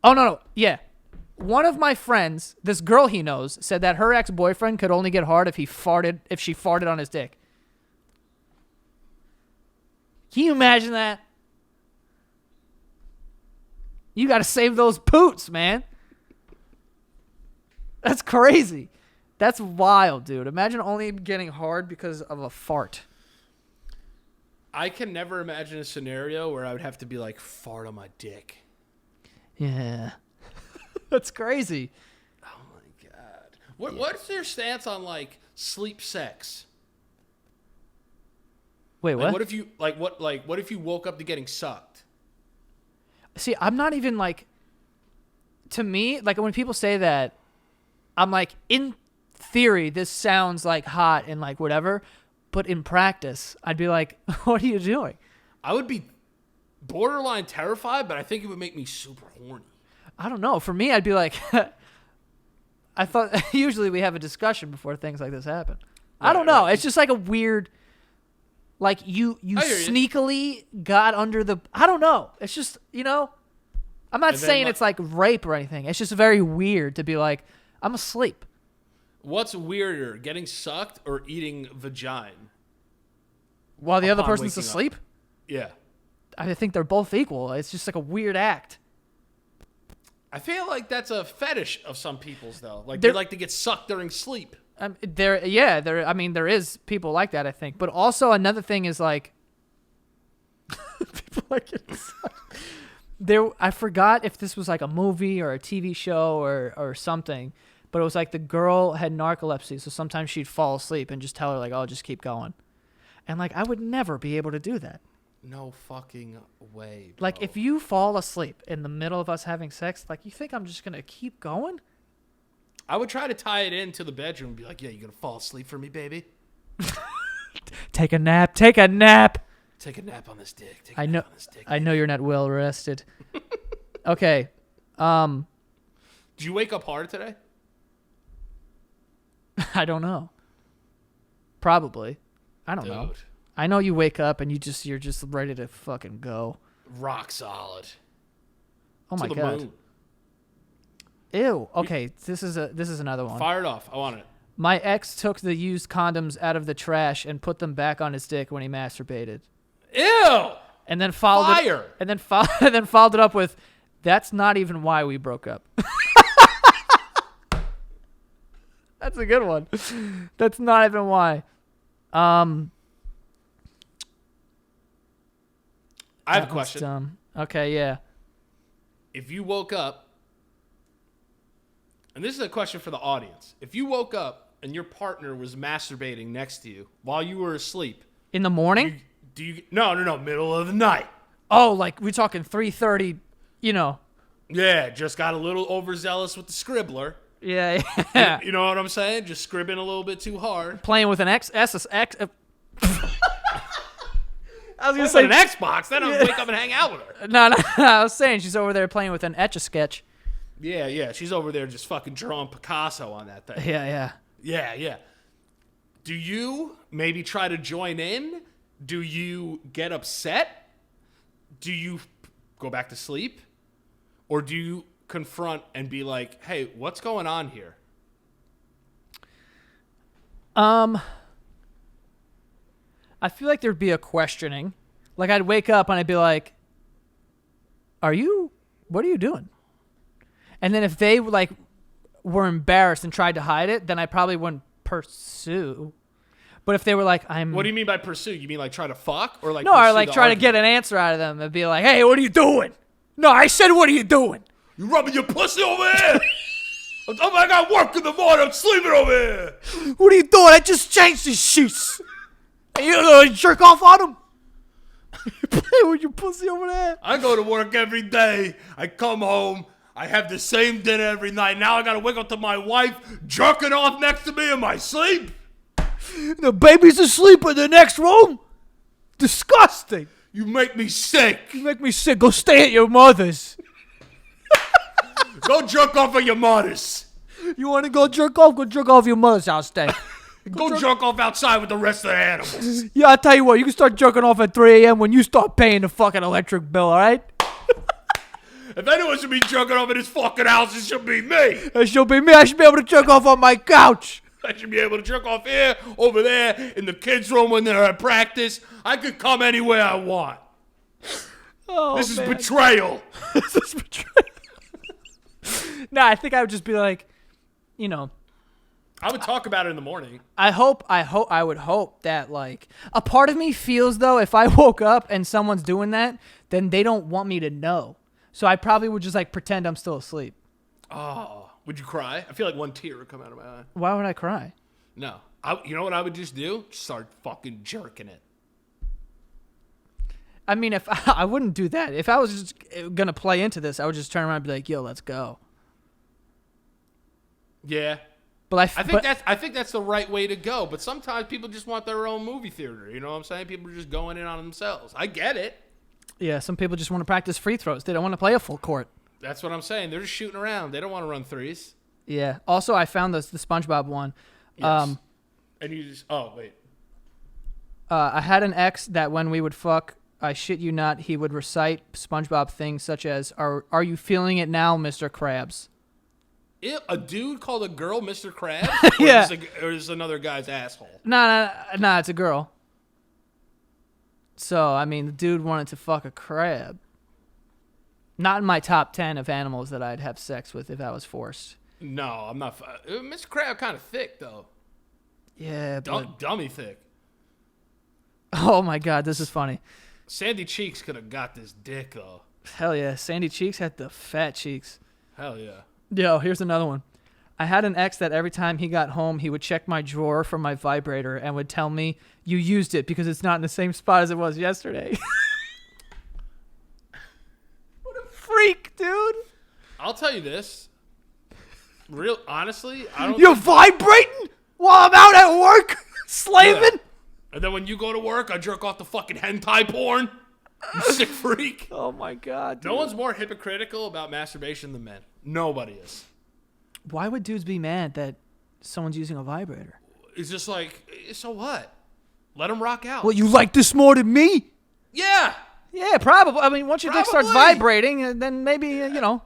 Oh, no. Yeah. One of my friends, this girl he knows, said that her ex-boyfriend could only get hard if she farted on his dick. Can you imagine that? You got to save those poots, man. That's crazy. That's wild, dude. Imagine only getting hard because of a fart.
I can never imagine a scenario where I would have to be like, fart on my dick.
Yeah. That's crazy.
Oh my God. What's their stance on, like, sleep sex?
Wait, what?
Like, what if you woke up to getting sucked?
See, I'm not even like, to me, like when people say that, I'm like, in theory, this sounds like hot and like whatever, But in practice, I'd be like, what are you doing?
I would be borderline terrified, but I think it would make me super horny.
I don't know. For me, I'd be like, I thought usually we have a discussion before things like this happen. I don't know.
Right.
It's just like a weird, like you
I hear you.
sneakily got under the, I don't know. It's just, I'm not
And then,
saying it's like rape or anything. It's just very weird to be like, I'm asleep.
What's weirder, getting sucked or eating vagina?
While the other
Upon
person's
waking up.
asleep?
Yeah.
I think they're both equal. It's just like a weird act.
I feel like that's a fetish of some people's, though. Like,
There-
they like to get sucked during sleep.
There is people like that, I think. But also another thing is like, people like it. I forgot if this was like a movie or a TV show or something, but it was like the girl had narcolepsy, so sometimes she'd fall asleep and just tell her like, "Oh, just keep going," and like I would never be able to do that.
No fucking way, bro.
Like if you fall asleep in the middle of us having sex, like you think I'm just gonna keep going?
I would try to tie it into the bedroom and be like, yeah, you gonna fall asleep for me, baby?
Take a nap. Take a nap.
Take a nap on this dick. Take a
I
nap
know.
on this dick.
I know you're not well rested. Okay.
Did you wake up hard today?
I don't know. Probably. I don't know.
Dude,
I know you wake up and you're just ready to fucking go.
rock solid.
Oh my
to the
god.
moon.
Ew. Okay, this is another one.
Fire it off. I want it.
My ex took the used condoms out of the trash and put them back on his dick when he masturbated.
Ew!
And then followed
Fire!
It, and then and then followed it up with, "That's not even why we broke up." That's a good one. That's not even why.
I have a
That one's
question.
dumb. Okay, yeah.
If you woke up, and this is a question for the audience. If you woke up and your partner was masturbating next to you while you were asleep,
In the morning?
do you no, middle of the night.
Oh, like we're talking 3:30,
Yeah, just got a little overzealous with the scribbler.
Yeah.
You know what I'm saying? Just scribbing a little bit too hard.
Playing with an X. I was gonna
With
say
an Xbox, then I'll wake up and hang out with her.
no. I was saying she's over there playing with an Etch-a-Sketch.
Yeah, she's over there just fucking drawing Picasso on that thing.
Yeah.
Yeah. Do you maybe try to join in? Do you get upset? Do you go back to sleep? Or do you confront and be like, hey, what's going on here?
I feel like there'd be a questioning. Like I'd wake up and I'd be like, what are you doing? And then if they like were embarrassed and tried to hide it, then I probably wouldn't pursue. But if they were like,
What do you mean by pursue? You mean like try to fuck? Or like
no, or
pursue
like
the
try to
argument?
get an answer out of them and be like, hey, what are you doing? No, I said, what are you doing?
You rubbing your pussy over here? I got work in the morning. I'm sleeping over here.
What are you doing? I just changed these sheets. And you jerk off on them? You play with your pussy over there?
I go to work every day. I come home. I have the same dinner every night. Now I got to wake up to my wife jerking off next to me in my sleep.
The baby's asleep in the next room? Disgusting.
You make me sick.
You make me sick. Go stay at your mother's.
Go jerk off at your mother's.
You want to go jerk off? Go jerk off your mother's house then.
Go jerk off outside with the rest of the animals.
Yeah, I'll tell you what. You can start jerking off at 3 a.m. when you start paying the fucking electric bill, all right?
If anyone should be jerking off in his fucking house, it should be me.
It should be me. I should be able to jerk off on my couch.
I should be able to jerk off here, over there, in the kids' room when they're at practice. I could come anywhere I want.
Oh,
This is
man.
betrayal.
This is betrayal. Nah, I think I would just be like,
I would talk about it in the morning.
I would hope that like a part of me feels though if I woke up and someone's doing that, then they don't want me to know. So I probably would just like pretend I'm still asleep.
Oh, would you cry? I feel like one tear would come out of my eye.
Why would I cry?
No. You know what I would just do? Just start fucking jerking it.
I mean, if I wouldn't do that. If I was just gonna play into this, I would just turn around and be like, "Yo, let's go."
Yeah.
But
I think that's the right way to go. But sometimes people just want their own movie theater. You know what I'm saying? People are just going in on themselves. I get it.
Yeah, some people just want to practice free throws. They don't want to play a full court.
That's what I'm saying. They're just shooting around. They don't want to run threes.
Yeah. Also, I found the SpongeBob one.
Yes. And you just wait.
I had an ex that when we would fuck, I shit you not, he would recite SpongeBob things such as, "Are you feeling it now, Mr. Krabs?"
A dude called a girl Mr. Krabs?
Yeah.
Or is another guy's asshole?
Nah, it's a girl. So, I mean, the dude wanted to fuck a crab. Not in my top 10 of animals that I'd have sex with if I was forced.
No, I'm not. Mr. Krab kind of thick, though.
Yeah, but...
Dummy thick.
Oh, my God, this is funny.
Sandy Cheeks could have got this dick, though.
Hell yeah, Sandy Cheeks had the fat cheeks.
Hell yeah.
Yo, here's another one. I had an ex that every time he got home, he would check my drawer for my vibrator and would tell me, "You used it because it's not in the same spot as it was yesterday." What a freak, dude.
I'll tell you this. Honestly, I don't.
You're vibrating while I'm out at work, slaving?
Yeah. And then when you go to work, I jerk off the fucking hentai porn. You sick freak.
Oh, my God, dude.
No one's more hypocritical about masturbation than men. Nobody is.
Why would dudes be mad that someone's using a vibrator?
It's just like, so what? Let them rock out.
Well, you like this more than me?
Yeah.
Yeah, probably. I mean, once your dick starts vibrating, then maybe, you know.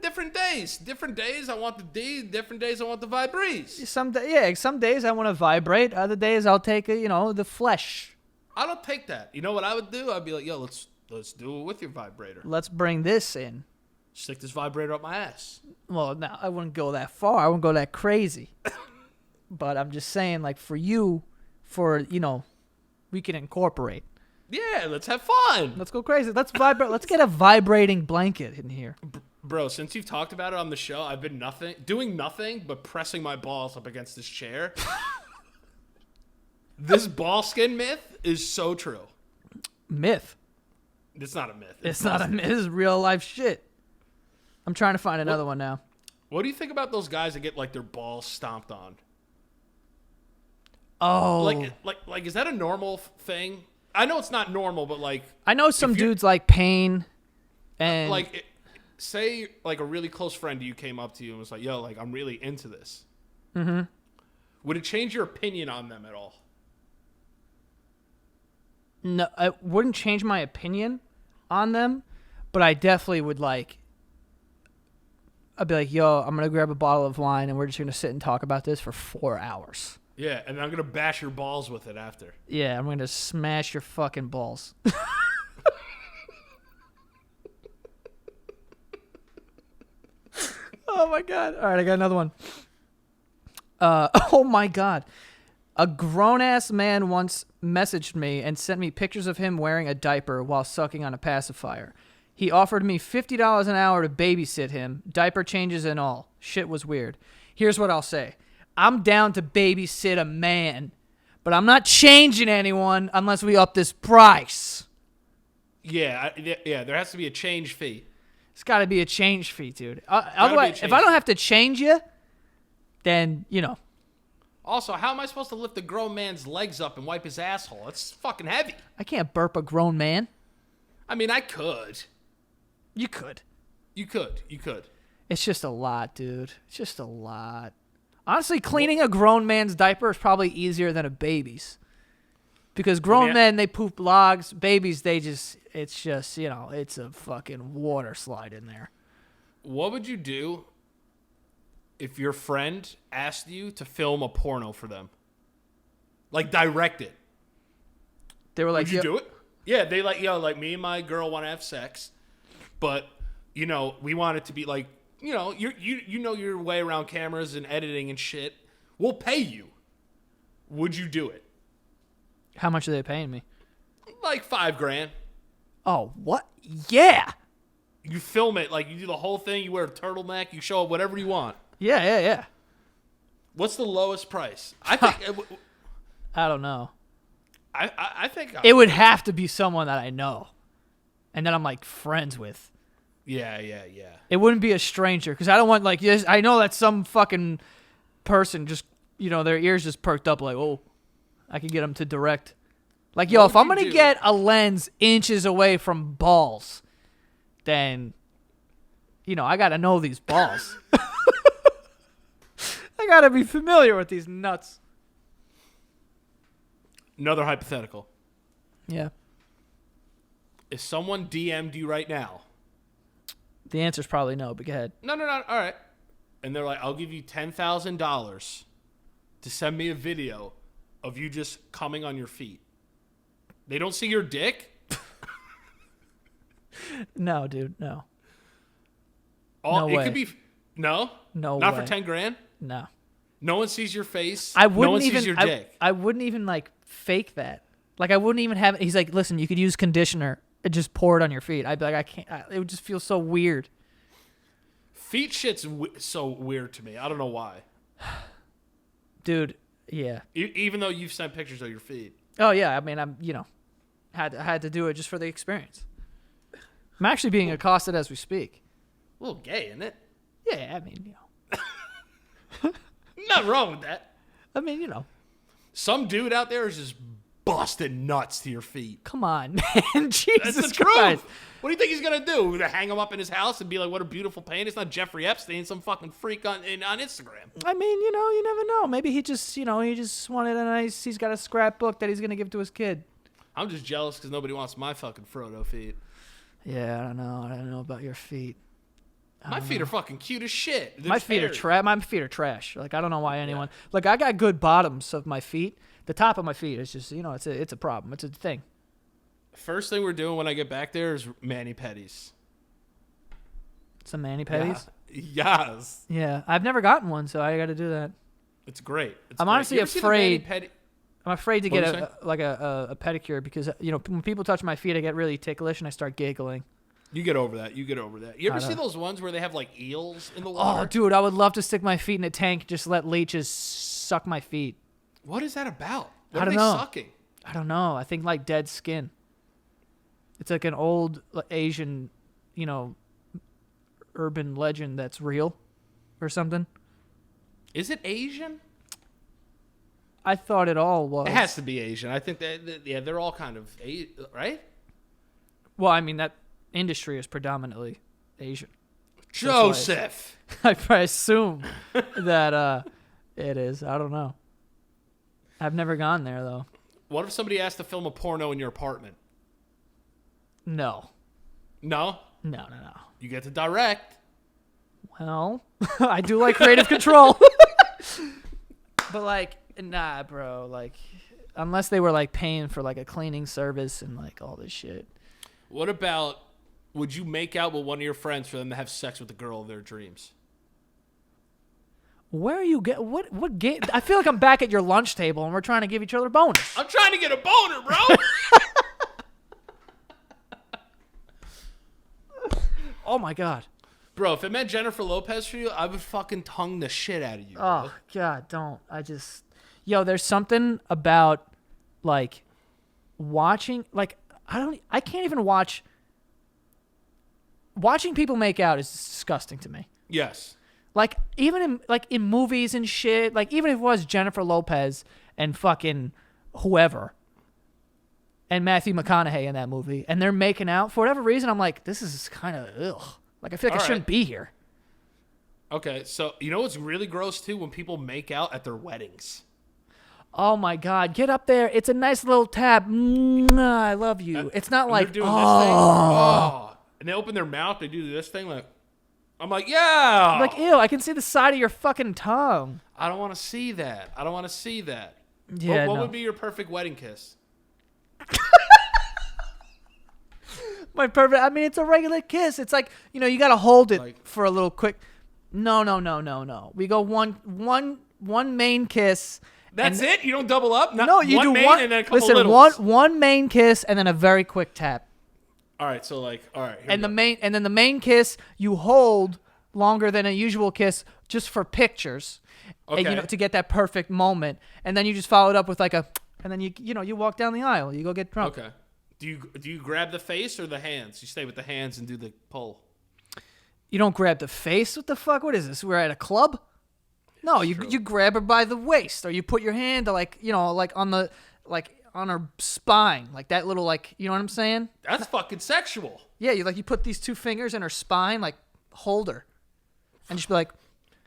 Different days. Different days I want the D. Different days I want the vibrees.
Some days I want to vibrate. Other days I'll take, the flesh.
I don't take that. You know what I would do? I'd be like, yo, let's do it with your vibrator.
Let's bring this in.
Stick this vibrator up my ass.
Well, no, I wouldn't go that far. I wouldn't go that crazy. But I'm just saying, like, for you, we can incorporate.
Yeah, let's have fun.
Let's go crazy. Let's vibrate. Let's get a vibrating blanket in here.
Bro, since you've talked about it on the show, I've been doing nothing but pressing my balls up against this chair. This ball skin myth is so true.
Myth?
It's not a myth.
It's not a myth. This is real life shit. I'm trying to find another one now.
What do you think about those guys that get like their balls stomped on?
Oh,
like is that a normal thing? I know it's not normal, but like
I know some dudes like pain, and
like say like a really close friend to you came up to you and was like, "Yo, like I'm really into this." Mm-hmm. Would it change your opinion on them at all?
No, it wouldn't change my opinion on them, but I definitely would like. I'd be like, "Yo, I'm gonna grab a bottle of wine and we're just gonna sit and talk about this for 4 hours."
Yeah, and I'm gonna bash your balls with it after.
Yeah, I'm gonna smash your fucking balls. Oh my God! All right, I got another one. Oh my God! A grown-ass man once messaged me and sent me pictures of him wearing a diaper while sucking on a pacifier. He offered me $50 an hour to babysit him, diaper changes and all. Shit was weird. Here's what I'll say. I'm down to babysit a man, but I'm not changing anyone unless we up this price.
Yeah, there has to be a change fee.
It's got to be a change fee, dude. Otherwise, if I don't have to change you, then,
Also, how am I supposed to lift a grown man's legs up and wipe his asshole? It's fucking heavy.
I can't burp a grown man.
I mean, I could.
You could.
You could.
It's just a lot, dude. It's just a lot. Honestly, cleaning a grown man's diaper is probably easier than a baby's. Because grown men, they poop logs. Babies, it's just, it's a fucking water slide in there.
What would you do if your friend asked you to film a porno for them? Like, direct it.
They were like,
would you do it? Yeah, they like me and my girl want to have sex, but, we want it to be like, you know your way around cameras and editing and shit. We'll pay you. Would you do it?
How much are they paying me?
Like $5,000.
Oh, what? Yeah.
You film it, like you do the whole thing. You wear a turtleneck. You show up whatever you want.
Yeah.
What's the lowest price? I think.
I don't know.
I think
it would have to be someone that I know, and that I'm like friends with.
Yeah.
It wouldn't be a stranger because I don't want I know that's some fucking person just, their ears just perked up like, oh, I could get them to direct. Like, yo, if I'm going to get a lens inches away from balls, then, I got to know these balls. I got to be familiar with these nuts.
Another hypothetical.
Yeah.
If someone DM'd you right now.
The answer's probably no, but go ahead.
No. All right. And they're like, I'll give you $10,000 to send me a video of you just coming on your feet. They don't see your dick?
No, dude, no.
No
way.
Could be... No?
No
Not
way.
for $10,000?
No.
No one sees your face.
I wouldn't
no one
even,
sees your dick.
I wouldn't even, fake that. Like, I wouldn't even have... He's like, listen, you could use conditioner and just pour it on your feet. I'd be like, I can't... it would just feel so weird.
Feet shit's so weird to me. I don't know why.
Dude, yeah.
Even though you've sent pictures of your feet.
Oh, yeah. I mean, I'm, had to do it just for the experience. I'm actually being accosted as we speak.
A little gay, isn't it?
Yeah, I mean,
Nothing wrong with that.
I mean,
Some dude out there is just busting nuts to your feet.
come on, man. Jesus
That's the
Christ.
truth. What do you think he's going to do? To hang him up in his house and be like, what a beautiful painting? It's not Jeffrey Epstein, some fucking freak on Instagram.
I mean, you never know. Maybe he just, he just wanted he's got a scrapbook that he's going to give to his kid.
I'm just jealous because nobody wants my fucking Frodo feet.
Yeah, I don't know. I don't know about your feet.
My feet are fucking cute as shit.
My feet are trash. Like, I don't know why anyone... Yeah. Like, I got good bottoms of my feet. The top of my feet is just, it's a problem. It's a thing.
First thing we're doing when I get back there is mani-pedis.
Some mani-pedis?
Yeah. Yes.
Yeah. I've never gotten one, so I got to do that.
It's great.
I'm honestly afraid... I'm afraid to get a pedicure because, when people touch my feet, I get really ticklish and I start giggling.
You get over that. You ever see those ones where they have, eels in the water?
Oh, dude, I would love to stick my feet in a tank and just let leeches suck my feet.
What is that about?
What are they
sucking?
I don't know. I think, dead skin. It's like an old Asian, urban legend that's real or something.
Is it Asian?
I thought it all was.
It has to be Asian. I think they're all kind of right?
Well, I mean, that industry is predominantly Asian.
Joseph.
I assume that it is. I don't know. I've never gone there, though.
What if somebody asked to film a porno in your apartment?
No.
No?
No.
You get to direct.
Well, I do like creative control. But, nah, bro. Unless they were, paying for, a cleaning service and, all this shit.
What about, would you make out with one of your friends for them to have sex with the girl of their dreams?
Where are you what game? I feel like I'm back at your lunch table and we're trying to give each other bonus.
I'm trying to get a boner, bro.
Oh my god.
Bro, if it meant Jennifer Lopez for you, I would fucking tongue the shit out of you.
Oh,
bro.
God, don't. There's something about, watching, I can't even watching people make out is disgusting to me.
Yes.
Even in movies and shit, even if it was Jennifer Lopez and fucking whoever and Matthew McConaughey in that movie and they're making out, for whatever reason, I'm like, this is kind of, ugh. I feel like I shouldn't be here.
Okay, so you know what's really gross too? When people make out at their weddings.
Oh my God, get up there. It's a nice little tap. I love you. It's not like,
they're doing this thing. Oh. And they open their mouth, they do this thing I'm like, yeah.
I'm like, ew, I can see the side of your fucking tongue.
I don't want to see that.
Yeah,
what would be your perfect wedding kiss?
My perfect, it's a regular kiss. It's you got to hold it for a little quick. No. We go one main kiss.
That's it? You don't double up?
No, you do
main
one.
And then a couple
listen,
littles.
one main kiss and then a very quick tap.
All right, so all right.
And then the main kiss you hold longer than a usual kiss just for pictures,
okay.
And, to get that perfect moment. And then you just follow it up with and then you walk down the aisle. You go get drunk.
Okay. Do you grab the face or the hands? You stay with the hands and do the pull.
You don't grab the face. What the fuck? What is this? We're at a club. No, you grab her by the waist, or you put your hand like on her spine, like that little you know what I'm saying?
That's fucking sexual.
Yeah, you put these two fingers in her spine, like hold her, and just be like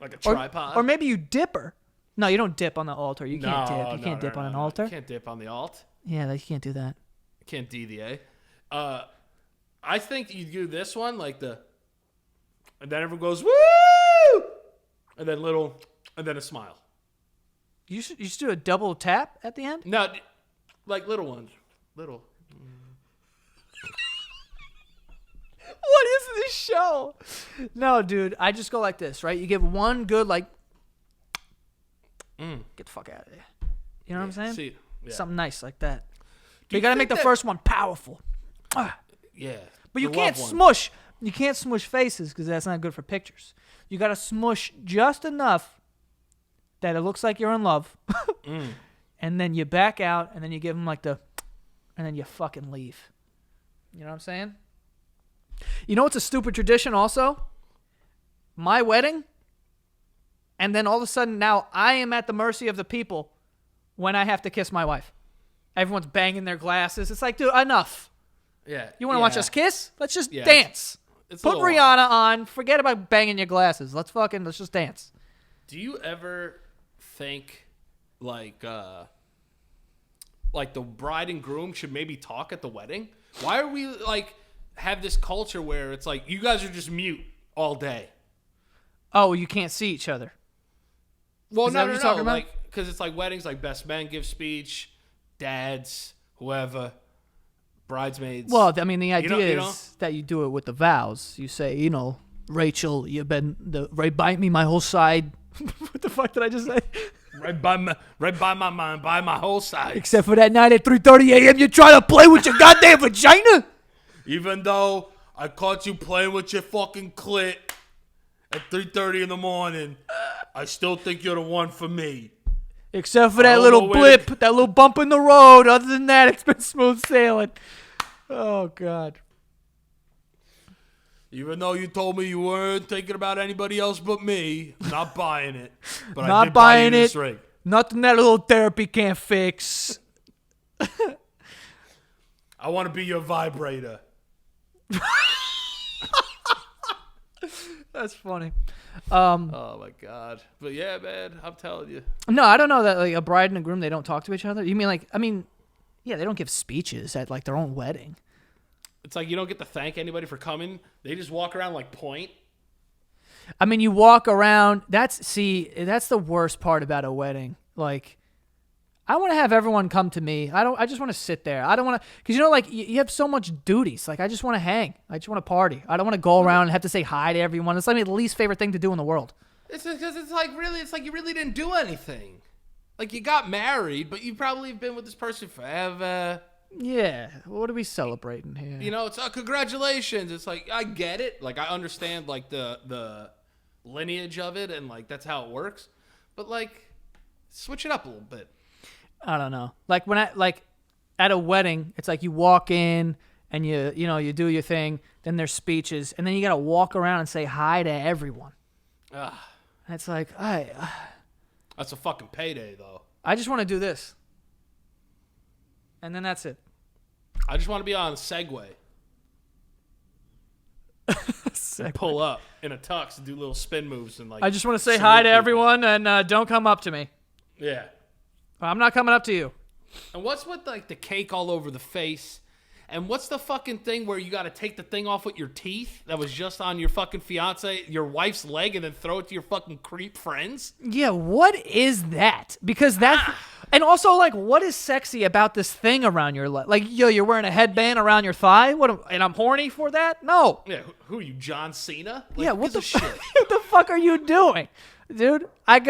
a tripod.
Or maybe you dip her. No, you don't dip on the altar. You can't dip. You can't dip on an altar.
You can't dip on the alt.
Yeah, you can't do that.
You can't D the A. I think you do this one and then everyone goes woo, and then a smile.
You should do a double tap at the end.
No, like little ones, little.
What is this show? No, dude, I just go like this, right? You give one good get the fuck out of there. You know what I'm saying?
See, yeah.
Something nice like that. But you gotta make the first one powerful.
Yeah.
But you can't smush. You can't smush faces because that's not good for pictures. You gotta smush just enough that it looks like you're in love. And then you back out, and then you give them and then you fucking leave. You know what I'm saying? You know what's a stupid tradition also? My wedding, and then all of a sudden now I am at the mercy of the people when I have to kiss my wife. Everyone's banging their glasses. It's like, dude, enough.
Yeah.
You want to watch us kiss? Let's just dance.
It's
Put Rihanna on. Forget about banging your glasses. Let's just dance.
Do you ever think the bride and groom should maybe talk at the wedding? Why are we have this culture where it's like you guys are just mute all day?
Oh, you can't see each other.
Well, no, because it's like weddings, like best men give speech, dads, whoever, bridesmaids.
Well, I mean, the idea is that you do it with the vows. You say, Rachel, you've been right by me my whole side. What the fuck did I just say?
Right by my mind, by my whole side.
Except for that night at 3:30 a.m. you try to play with your goddamn vagina.
Even though I caught you playing with your fucking clit at 3:30 in the morning, I still think you're the one for me.
Except for that little blip, that little bump in the road. Other than that, it's been smooth sailing. Oh, God.
Even though you told me you weren't thinking about anybody else but me, I'm not buying it. But
not
I did
buying
buy you this
it.
ring.
Nothing that little therapy can't fix.
I want to be your vibrator.
That's funny.
Oh my God. But yeah, man, I'm telling you.
No, I don't know that a bride and a groom, they don't talk to each other. You mean yeah, they don't give speeches at their own wedding.
It's like you don't get to thank anybody for coming. They just walk around point.
I mean, you walk around. That's the worst part about a wedding. I want to have everyone come to me. I just want to sit there. I don't want to, because you have so much duties. I just want to hang. I just want to party. I don't want to go around and have to say hi to everyone. It's the least favorite thing to do in the world.
It's because it's like you really didn't do anything. You got married, but you probably have been with this person forever.
Yeah. What are we celebrating here?
It's congratulations. It's I get it. I understand the lineage of it and that's how it works. But switch it up a little bit.
I don't know. When at a wedding, it's you walk in and you do your thing, then there's speeches, and then you got to walk around and say hi to everyone. And it's
that's a fucking payday though.
I just want to do this. And then that's it.
I just want to be on a Segway. And pull up in a tux and do little spin moves and
I just want to say hi to everyone and don't come up to me.
Yeah.
I'm not coming up to you.
And what's with the cake all over the face? And what's the fucking thing where you got to take the thing off with your teeth that was just on your fucking fiance, your wife's leg, and then throw it to your fucking creep friends?
Yeah, what is that? Because that, and also what is sexy about this thing around your leg? You're wearing a headband around your thigh. And I'm horny for that? No.
Yeah, who are you, John Cena?
Yeah, what the shit? What the fuck are you doing? Dude, do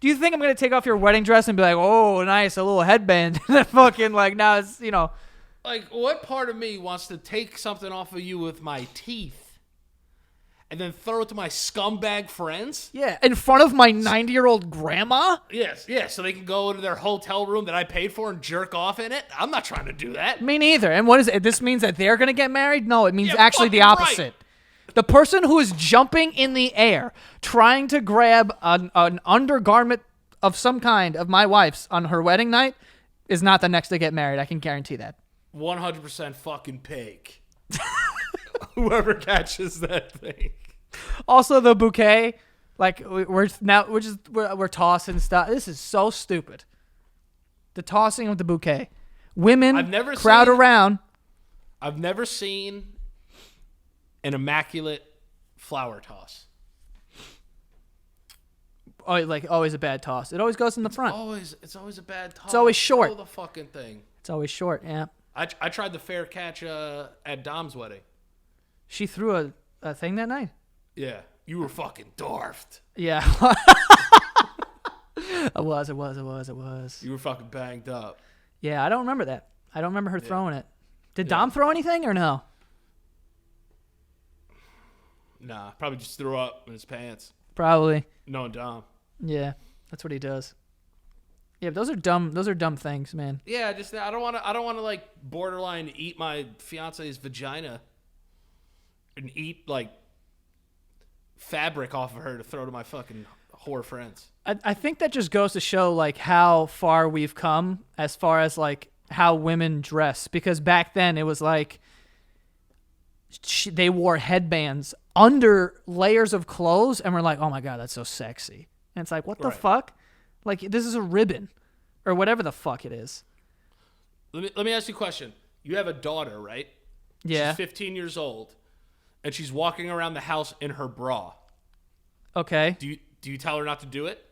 you think I'm going to take off your wedding dress and be like, oh, nice, a little headband? And then fucking, now it's,
what part of me wants to take something off of you with my teeth and then throw it to my scumbag friends?
Yeah, in front of my 90-year-old grandma?
Yes, so they can go to their hotel room that I paid for and jerk off in it? I'm not trying to do that.
Me neither. And what is it? This means that they're going to get married? No, it means actually the opposite.
Right.
The person who is jumping in the air trying to grab an undergarment of some kind of my wife's on her wedding night is not the next to get married. I can guarantee that.
100% fucking pig. Whoever catches that thing.
Also, the bouquet, like we're tossing stuff. This is so stupid. The tossing of the bouquet. Women crowd around.
I've never seen an immaculate flower toss.
Oh, like always a bad toss. It always goes in the front.
It's always a bad toss.
It's always short.
Throw the fucking thing.
It's always short. Yeah.
I tried the fair catch at Dom's wedding.
She threw a thing that night?
Yeah. You were fucking dwarfed.
Yeah. I was.
You were fucking banged up.
Yeah, I don't remember that. I don't remember her throwing it. Did Dom throw anything or no?
Nah, probably just threw up in his pants.
Probably.
Knowing Dom.
Yeah, that's what he does. Yeah, but those are dumb. Those are dumb things, man.
Yeah, just I don't want to like borderline eat my fiance's vagina and eat like fabric off of her to throw to my fucking whore friends.
I think that just goes to show like how far we've come as far as like how women dress, because back then it was like they wore headbands under layers of clothes and we're like, oh my God, that's so sexy. And it's like, what the fuck? Like, this is a ribbon or whatever the fuck it is.
Let me ask you a question. You have a daughter, right?
Yeah.
She's 15 years old and she's walking around the house in her bra.
Okay.
Do you tell her not to do it?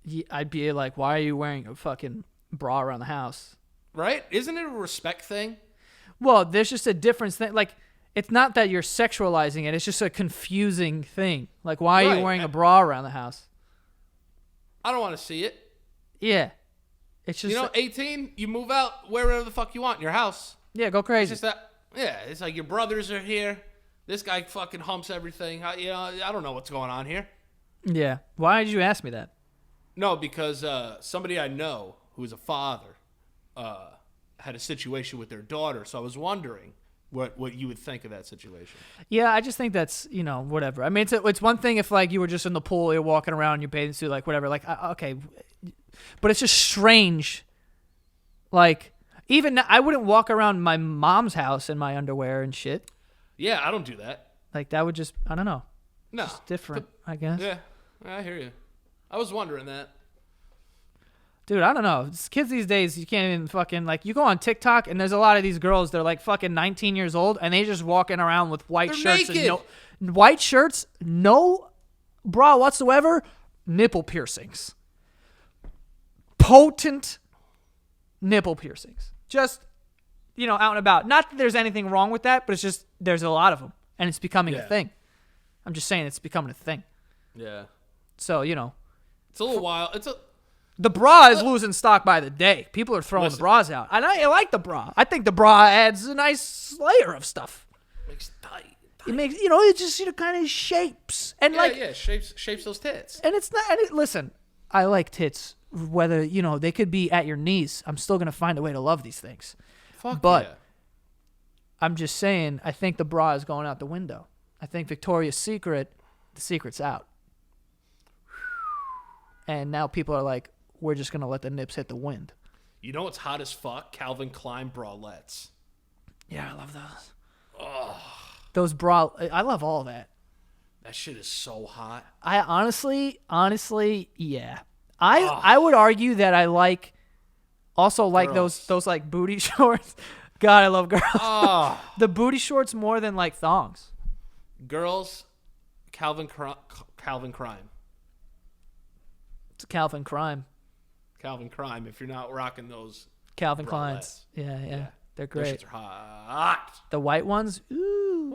Yeah, I'd be like, why are you wearing a fucking bra around the house?
Right? Isn't it a respect thing?
Well, there's just a difference. Like, it's not that you're sexualizing it. It's just a confusing thing. Like, why are you wearing a bra around the house?
I don't want to see it.
Yeah. It's just...
18, you move out wherever the fuck you want in your house.
Yeah, go crazy.
It's just that... Yeah, it's like your brothers are here. This guy fucking humps everything. I don't know what's going on here.
Yeah. Why did you ask me that?
No, because somebody I know who is a father had a situation with their daughter, so I was wondering what you would think of that situation.
Yeah, I just think that's, whatever. I mean, it's one thing if, like, you were just in the pool, you're walking around in your bathing suit, like, whatever. Like, okay. But it's just strange. Like, even I wouldn't walk around my mom's house in my underwear and shit.
Yeah, I don't do that.
Like, that would just, I don't know.
No.
It's different, I guess.
Yeah, I hear you. I was wondering that.
Dude, I don't know. Kids these days, you can't even fucking, like, you go on TikTok and there's a lot of these girls, they're like fucking 19 years old and they just walking around with white shirts.
Naked.
And white shirts, no bra whatsoever, nipple piercings. Potent nipple piercings. Just, out and about. Not that there's anything wrong with that, but it's just, there's a lot of them and it's becoming a thing. I'm just saying it's becoming a thing.
Yeah.
So,
It's a little wild.
The bra is losing stock by the day. People are throwing the bras out. And I like the bra. I think the bra adds a nice layer of stuff.
Makes tight.
It makes, it just, kind of shapes. And
shapes those tits.
And it's not, listen, I like tits. Whether, they could be at your knees. I'm still going to find a way to love these things. But I'm just saying, I think the bra is going out the window. I think Victoria's Secret, the secret's out. And now people are like, we're just going to let the nips hit the wind.
You know what's hot as fuck? Calvin Klein bralettes.
Yeah, I love those.
Oh.
Those I love all that.
That shit is so hot.
I honestly, yeah. I would argue that I like those like booty shorts. God, I love girls.
Oh.
The booty shorts more than like thongs.
Girls, Calvin Crime.
It's Calvin Crime.
Calvin Crime. If you're not rocking those
Calvin
bralettes.
Kleins. Yeah. They're great.
Those shits are hot.
The white ones, ooh.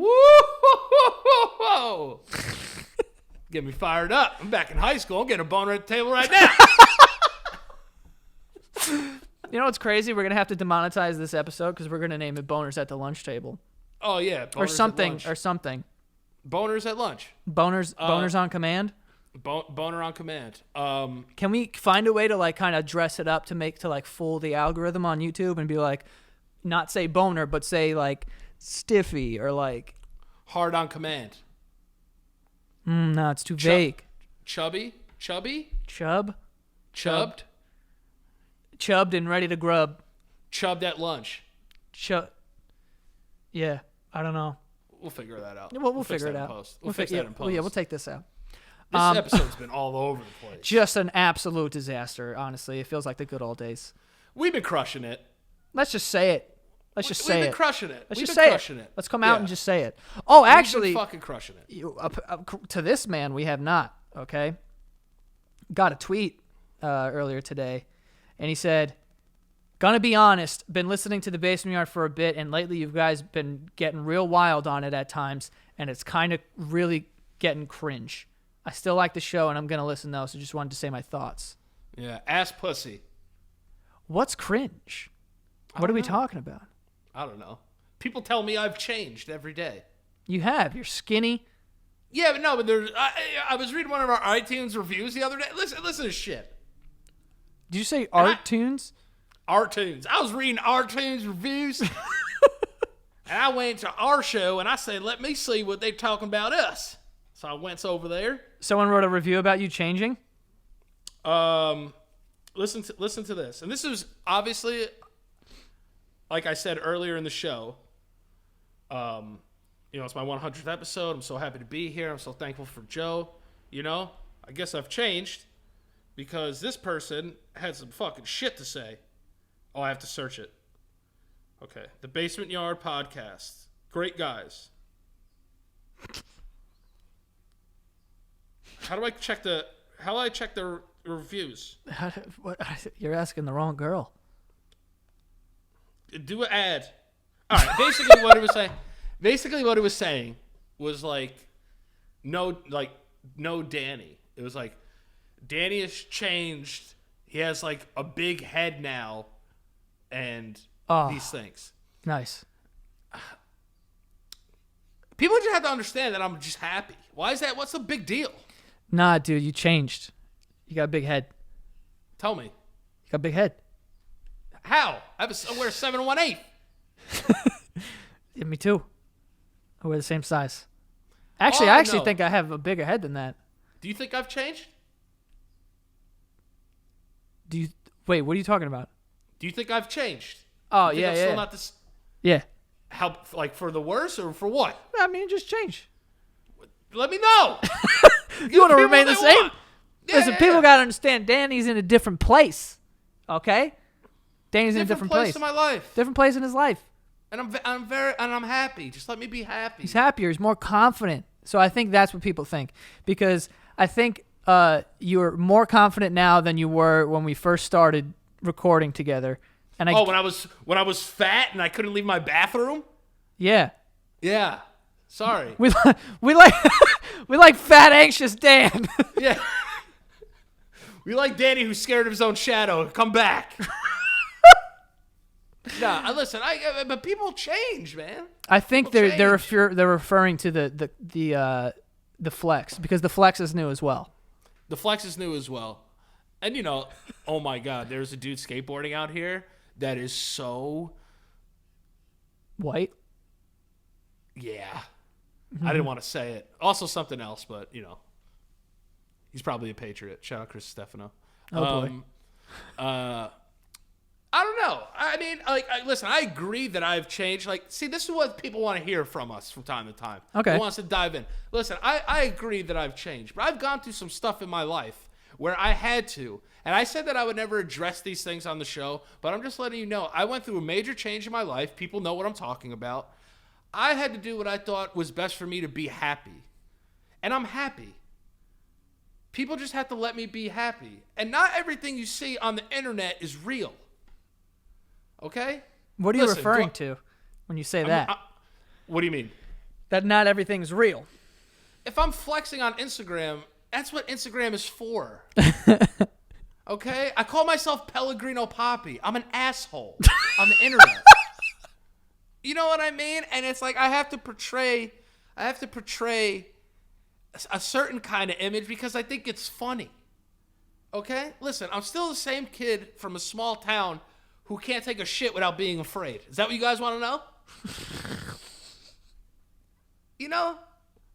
Whoa! Get me fired up. I'm back in high school. I'm getting a boner at the table right now.
You know what's crazy? We're going to have to demonetize this episode because we're going to name it Boners at the Lunch Table.
Oh, yeah.
Or something.
Boners at lunch.
Boners on command?
Boner on command.
Can we find a way to like kind of dress it up to like fool the algorithm on YouTube and be like, not say boner, but say like stiffy or like
Hard on command.
No, it's too vague.
Chubby?
Chub?
Chubbed?
Chubbed and ready to grub.
Chubbed at lunch.
Yeah, I don't know.
We'll figure that out.
We'll figure it out.
We'll fix that in post.
Yeah, we'll take this out.
This episode's been all over the place.
Just an absolute disaster, honestly. It feels like the good old days.
We've been crushing it.
Let's just say it. We've
been crushing it.
Let's just say it. Let's come out and just say it. Oh, actually,
we've been fucking crushing it.
To this man, we have not. Okay. Got a tweet earlier today, and he said, "Gonna be honest, been listening to the Basement Yard for a bit, and lately you guys been getting real wild on it at times, and it's kind of really getting cringe. I still like the show, and I'm gonna listen though, so just wanted to say my thoughts."
Yeah, ass pussy.
What's cringe? What are we talking about?
I don't know. People tell me I've changed every day.
You have. You're skinny.
Yeah, but there's. I was reading one of our iTunes reviews the other day. Listen to this shit.
Did you say Artunes?
Artunes. I was reading Artunes reviews, and I went to our show, and I said, "Let me see what they're talking about us." So I went over there.
Someone wrote a review about you changing.
Listen to this, and this is obviously, like I said earlier in the show. It's my 100th episode. I'm so happy to be here. I'm so thankful for Joe. I guess I've changed because this person had some fucking shit to say. Oh, I have to search it. Okay. The Basement Yard Podcast. Great guys. How do I check the reviews?
You're asking the wrong girl.
Do an ad. All right. Basically what he was saying was no Danny. It was like, Danny has changed. He has a big head now, and these things.
Nice.
People just have to understand that I'm just happy. Why is that? What's the big deal?
Nah, dude, you changed. You got a big head.
Tell me.
You got a big head.
How? I wear 7 1/8.
Yeah, me too. We're the same size. Actually, I think I have a bigger head than that.
Do you think I've changed?
Wait, what are you talking about?
Do you think I've changed?
Oh,
yeah, I'm still not this.
Yeah.
Help, for the worse or for what?
I mean, just change.
Let me know.
You want to remain the same?
Yeah,
listen, people got to understand Danny's in a different place. Okay? Danny's in a different place
in my life.
Different place in his life.
And I'm happy. Just let me be happy.
He's happier. He's more confident. So I think that's what people think. Because I think you're more confident now than you were when we first started recording together. And
when I was fat and I couldn't leave my bathroom?
Yeah.
Yeah. Sorry.
We like fat anxious Dan.
Yeah. We like Danny who's scared of his own shadow. Come back. Listen. But people change, man.
I think they're referring to the flex, because the flex is new as well.
The flex is new as well, and oh my God, there's a dude skateboarding out here that is so
white.
Yeah, I didn't want to say it. Also something else, but he's probably a patriot. Shout out Chris Stefano.
Oh boy.
I don't know. I mean, listen, I agree that I've changed. See, this is what people want to hear from us from time to time.
Okay.
They want us to dive in. Listen, I agree that I've changed, but I've gone through some stuff in my life where I had to. And I said that I would never address these things on the show, but I'm just letting you know, I went through a major change in my life. People know what I'm talking about. I had to do what I thought was best for me to be happy. And I'm happy. People just have to let me be happy. And not everything you see on the internet is real. Okay?
What are you referring to when you say that?
What do you mean?
That not everything's real.
If I'm flexing on Instagram, that's what Instagram is for. Okay? I call myself Pellegrino Poppy. I'm an asshole on the internet. You know what I mean? And it's I have to portray a certain kind of image because I think it's funny. Okay? Listen, I'm still the same kid from a small town who can't take a shit without being afraid. Is that what you guys want to know? you know,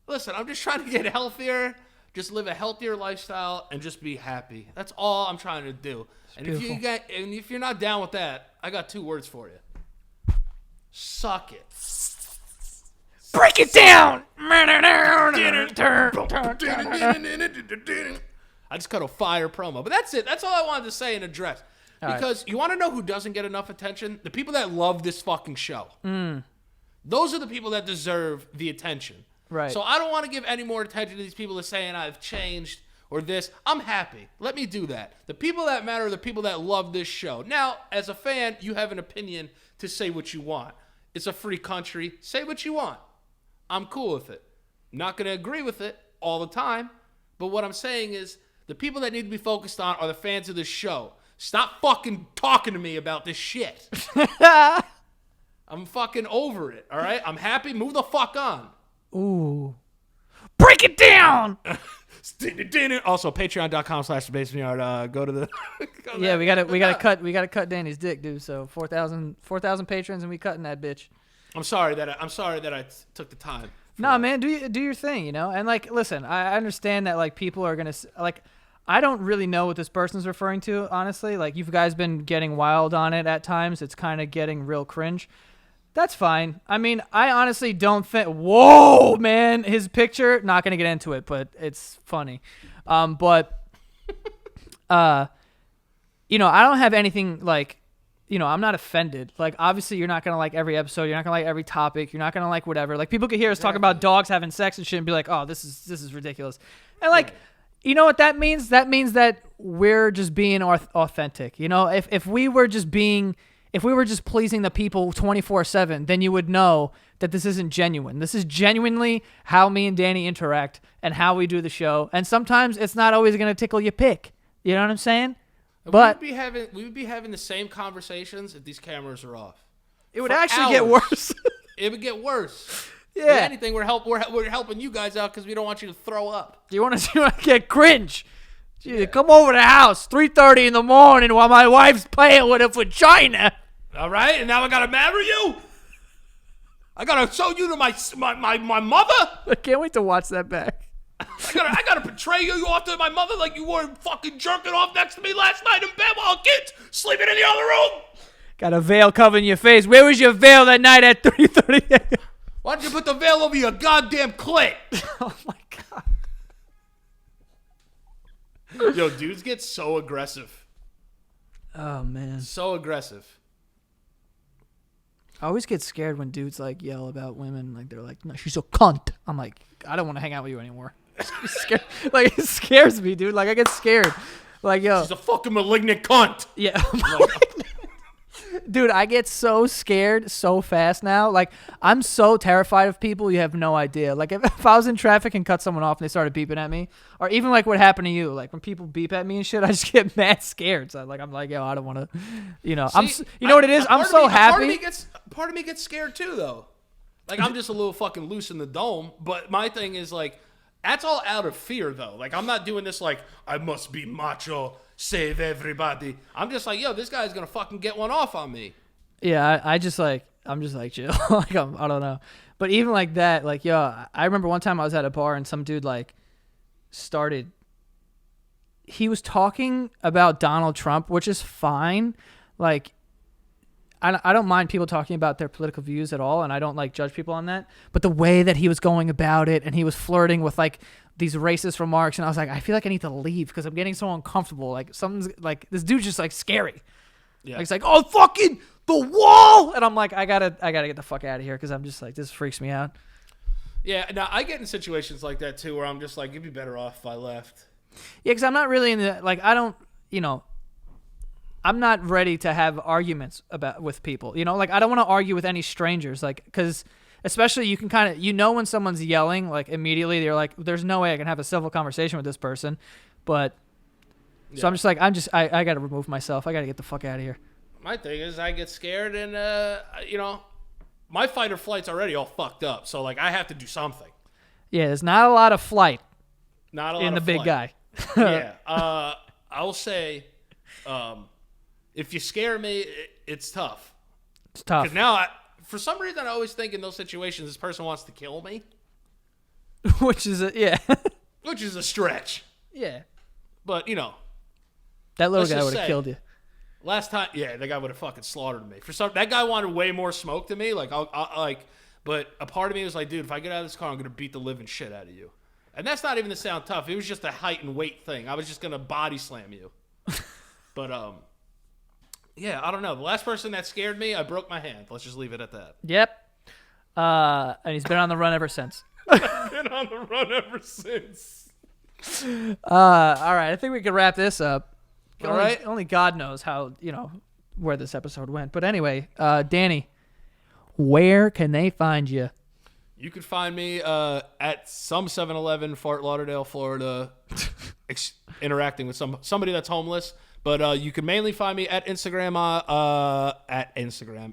listen, I'm just trying to get healthier, just live a healthier lifestyle, and just be happy. That's all I'm trying to do. And if you're not down with that, I got 2 words for you. Suck it.
Break it down.
I just cut a fire promo, but that's it. That's all I wanted to say and address. Because you want to know who doesn't get enough attention? The people that love this fucking show. Those are the people that deserve the attention.
Right.
So I don't want to give any more attention to these people that are saying I've changed or this. I'm happy. Let me do that. The people that matter are the people that love this show. Now, as a fan, you have an opinion to say what you want. It's a free country. Say what you want. I'm cool with it. Not going to agree with it all the time. But what I'm saying is the people that need to be focused on are the fans of this show. Stop fucking talking to me about this shit. I'm fucking over it, all right? I'm happy. Move the fuck on.
Ooh. Break it down.
Also, patreon.com/thebasementyard. Go to the.
Yeah, we gotta cut Danny's dick, dude. So 4,000 patrons, and we cutting that bitch.
I'm sorry that I took the time.
No, man, do your thing, you know. And like, listen, I understand that like people are gonna like. I don't really know what this person's referring to, honestly. Like, you guys been getting wild on it at times. It's kind of getting real cringe. That's fine. I mean, I honestly don't think... Whoa, man. His picture... Not going to get into it, but it's funny. But, you know, I don't have anything, like... You know, I'm not offended. Like, obviously, you're not going to like every episode. You're not going to like every topic. You're not going to like whatever. Like, people could hear us talking about dogs having sex and shit and be like, oh, this is ridiculous. And, like... Right. You know what that means? That means that we're just being authentic. You know, if we were just pleasing the people 24/7, then you would know that this isn't genuine. This is genuinely how me and Danny interact and how we do the show. And sometimes it's not always going to tickle your pick. You know what I'm saying? But
we would be having the same conversations if these cameras are off.
It would actually get worse.
It would get worse.
Yeah.
If anything, we're helping you guys out because we don't want you to throw up.
Do you want to get cringe? Gee, come over to the house 3:30 in the morning while my wife's playing with a vagina.
All right, and now I gotta marry you. I gotta show you to my mother.
I can't wait to watch that back.
I gotta portray you off to my mother like you were fucking jerking off next to me last night in bed while kids sleeping in the other room.
Got a veil covering your face. Where was your veil that night at 3:30 a.m.?
Why don't you put the veil over your goddamn clit?
Oh, my God.
Yo, dudes get so aggressive.
Oh, man.
So aggressive.
I always get scared when dudes, like, yell about women. Like, they're like, no, she's a cunt. I'm like, I don't want to hang out with you anymore. Like, it scares me, dude. Like, I get scared. Like, yo.
She's a fucking malignant cunt.
Yeah. Dude, I get so scared so fast now. Like, I'm so terrified of people, you have no idea. Like, if I was in traffic and cut someone off and they started beeping at me, or even like what happened to you, like when people beep at me and shit, I just get mad scared. So I'm like, yo, I don't want to, you know.
See,
you know what it is? I'm so happy.
Part of me gets scared too, though. Like, I'm just a little fucking loose in the dome. But my thing is, like, that's all out of fear, though. Like, I'm not doing this like, I must be macho, save everybody. I'm just like, yo, this guy's gonna fucking get one off on me.
Yeah, I'm just like chill. Like, I don't know. But even like that, like, yo, I remember one time I was at a bar and some dude like he was talking about Donald Trump, which is fine. Like, I don't mind people talking about their political views at all, and I don't like judge people on that. But the way that he was going about it, and he was flirting with like these racist remarks, and I was like, I feel like I need to leave because I'm getting so uncomfortable. Like, something's like, this dude's just like scary. Yeah. Like, it's like, oh, fucking the wall, and I'm like, I gotta get the fuck out of here because I'm just like, this freaks me out.
Yeah, now I get in situations like that too, where I'm just like, you'd be better off if I left.
Yeah, because I'm not really in the, like, I don't, you know, I'm not ready to have arguments with people, you know, like, I don't want to argue with any strangers, like, because especially you can kind of, you know, when someone's yelling, like, immediately they're like, there's no way I can have a civil conversation with this person, but yeah. So I'm just like, I got to remove myself. I got to get the fuck out of here.
My thing is I get scared and, you know, my fight or flight's already all fucked up. So, like, I have to do something.
Yeah, there's not a lot of flight.
Not a lot
in the big guy.
Yeah. I will say, if you scare me, it's tough.
It's tough.
Because now, for some reason, I always think in those situations, this person wants to kill me.
Which is yeah.
Which is a stretch.
Yeah.
But, you know.
That little
Let's
guy
just
would have
say,
killed you.
Last time, yeah, that guy would have fucking slaughtered me. That guy wanted way more smoke than me. But a part of me was like, dude, if I get out of this car, I'm gonna beat the living shit out of you. And that's not even to sound tough. It was just a height and weight thing. I was just gonna body slam you. But yeah, I don't know. The last person that scared me, I broke my hand. Let's just leave it at that.
Yep. And he's been on the run ever since.
I've been on the run ever since.
All right, I think we can wrap this up.
All right.
Only God knows how, where this episode went. But anyway, Danny, where can they find you?
You can find me at some 7-Eleven, Fort Lauderdale, Florida, interacting with somebody that's homeless. But you can mainly find me at Instagram,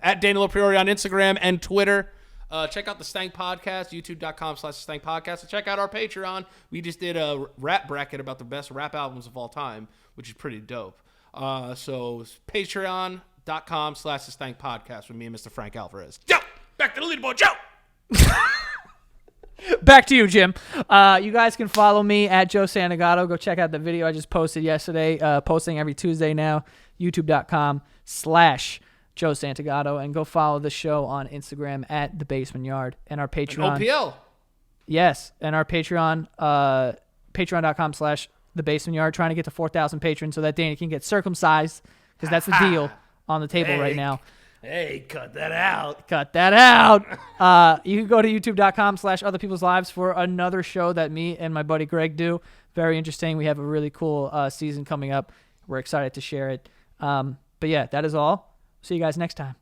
at Daniel Priori on Instagram and Twitter. Check out the Stank Podcast, youtube.com/Stank Podcast. And check out our Patreon. We just did a rap bracket about the best rap albums of all time, which is pretty dope. So patreon.com/Stank Podcast with me and Mr. Frank Alvarez. Joe! Back to the leaderboard, Joe!
Back to you, Jim. You guys can follow me at Joe Santagato. Go check out the video I just posted yesterday. Posting every Tuesday now. youtube.com/Joe Santagato. And go follow the show on Instagram at The Basement Yard. And our Patreon.
And OPL.
Yes. And our Patreon, patreon.com/The Basement Yard. Trying to get to 4,000 patrons so that Danny can get circumcised. Because that's the deal on the table right now.
Hey, cut that out.
Cut that out. You can go to youtube.com/Other People's Lives for another show that me and my buddy Greg do. Very interesting. We have a really cool season coming up. We're excited to share it. But yeah, that is all. See you guys next time.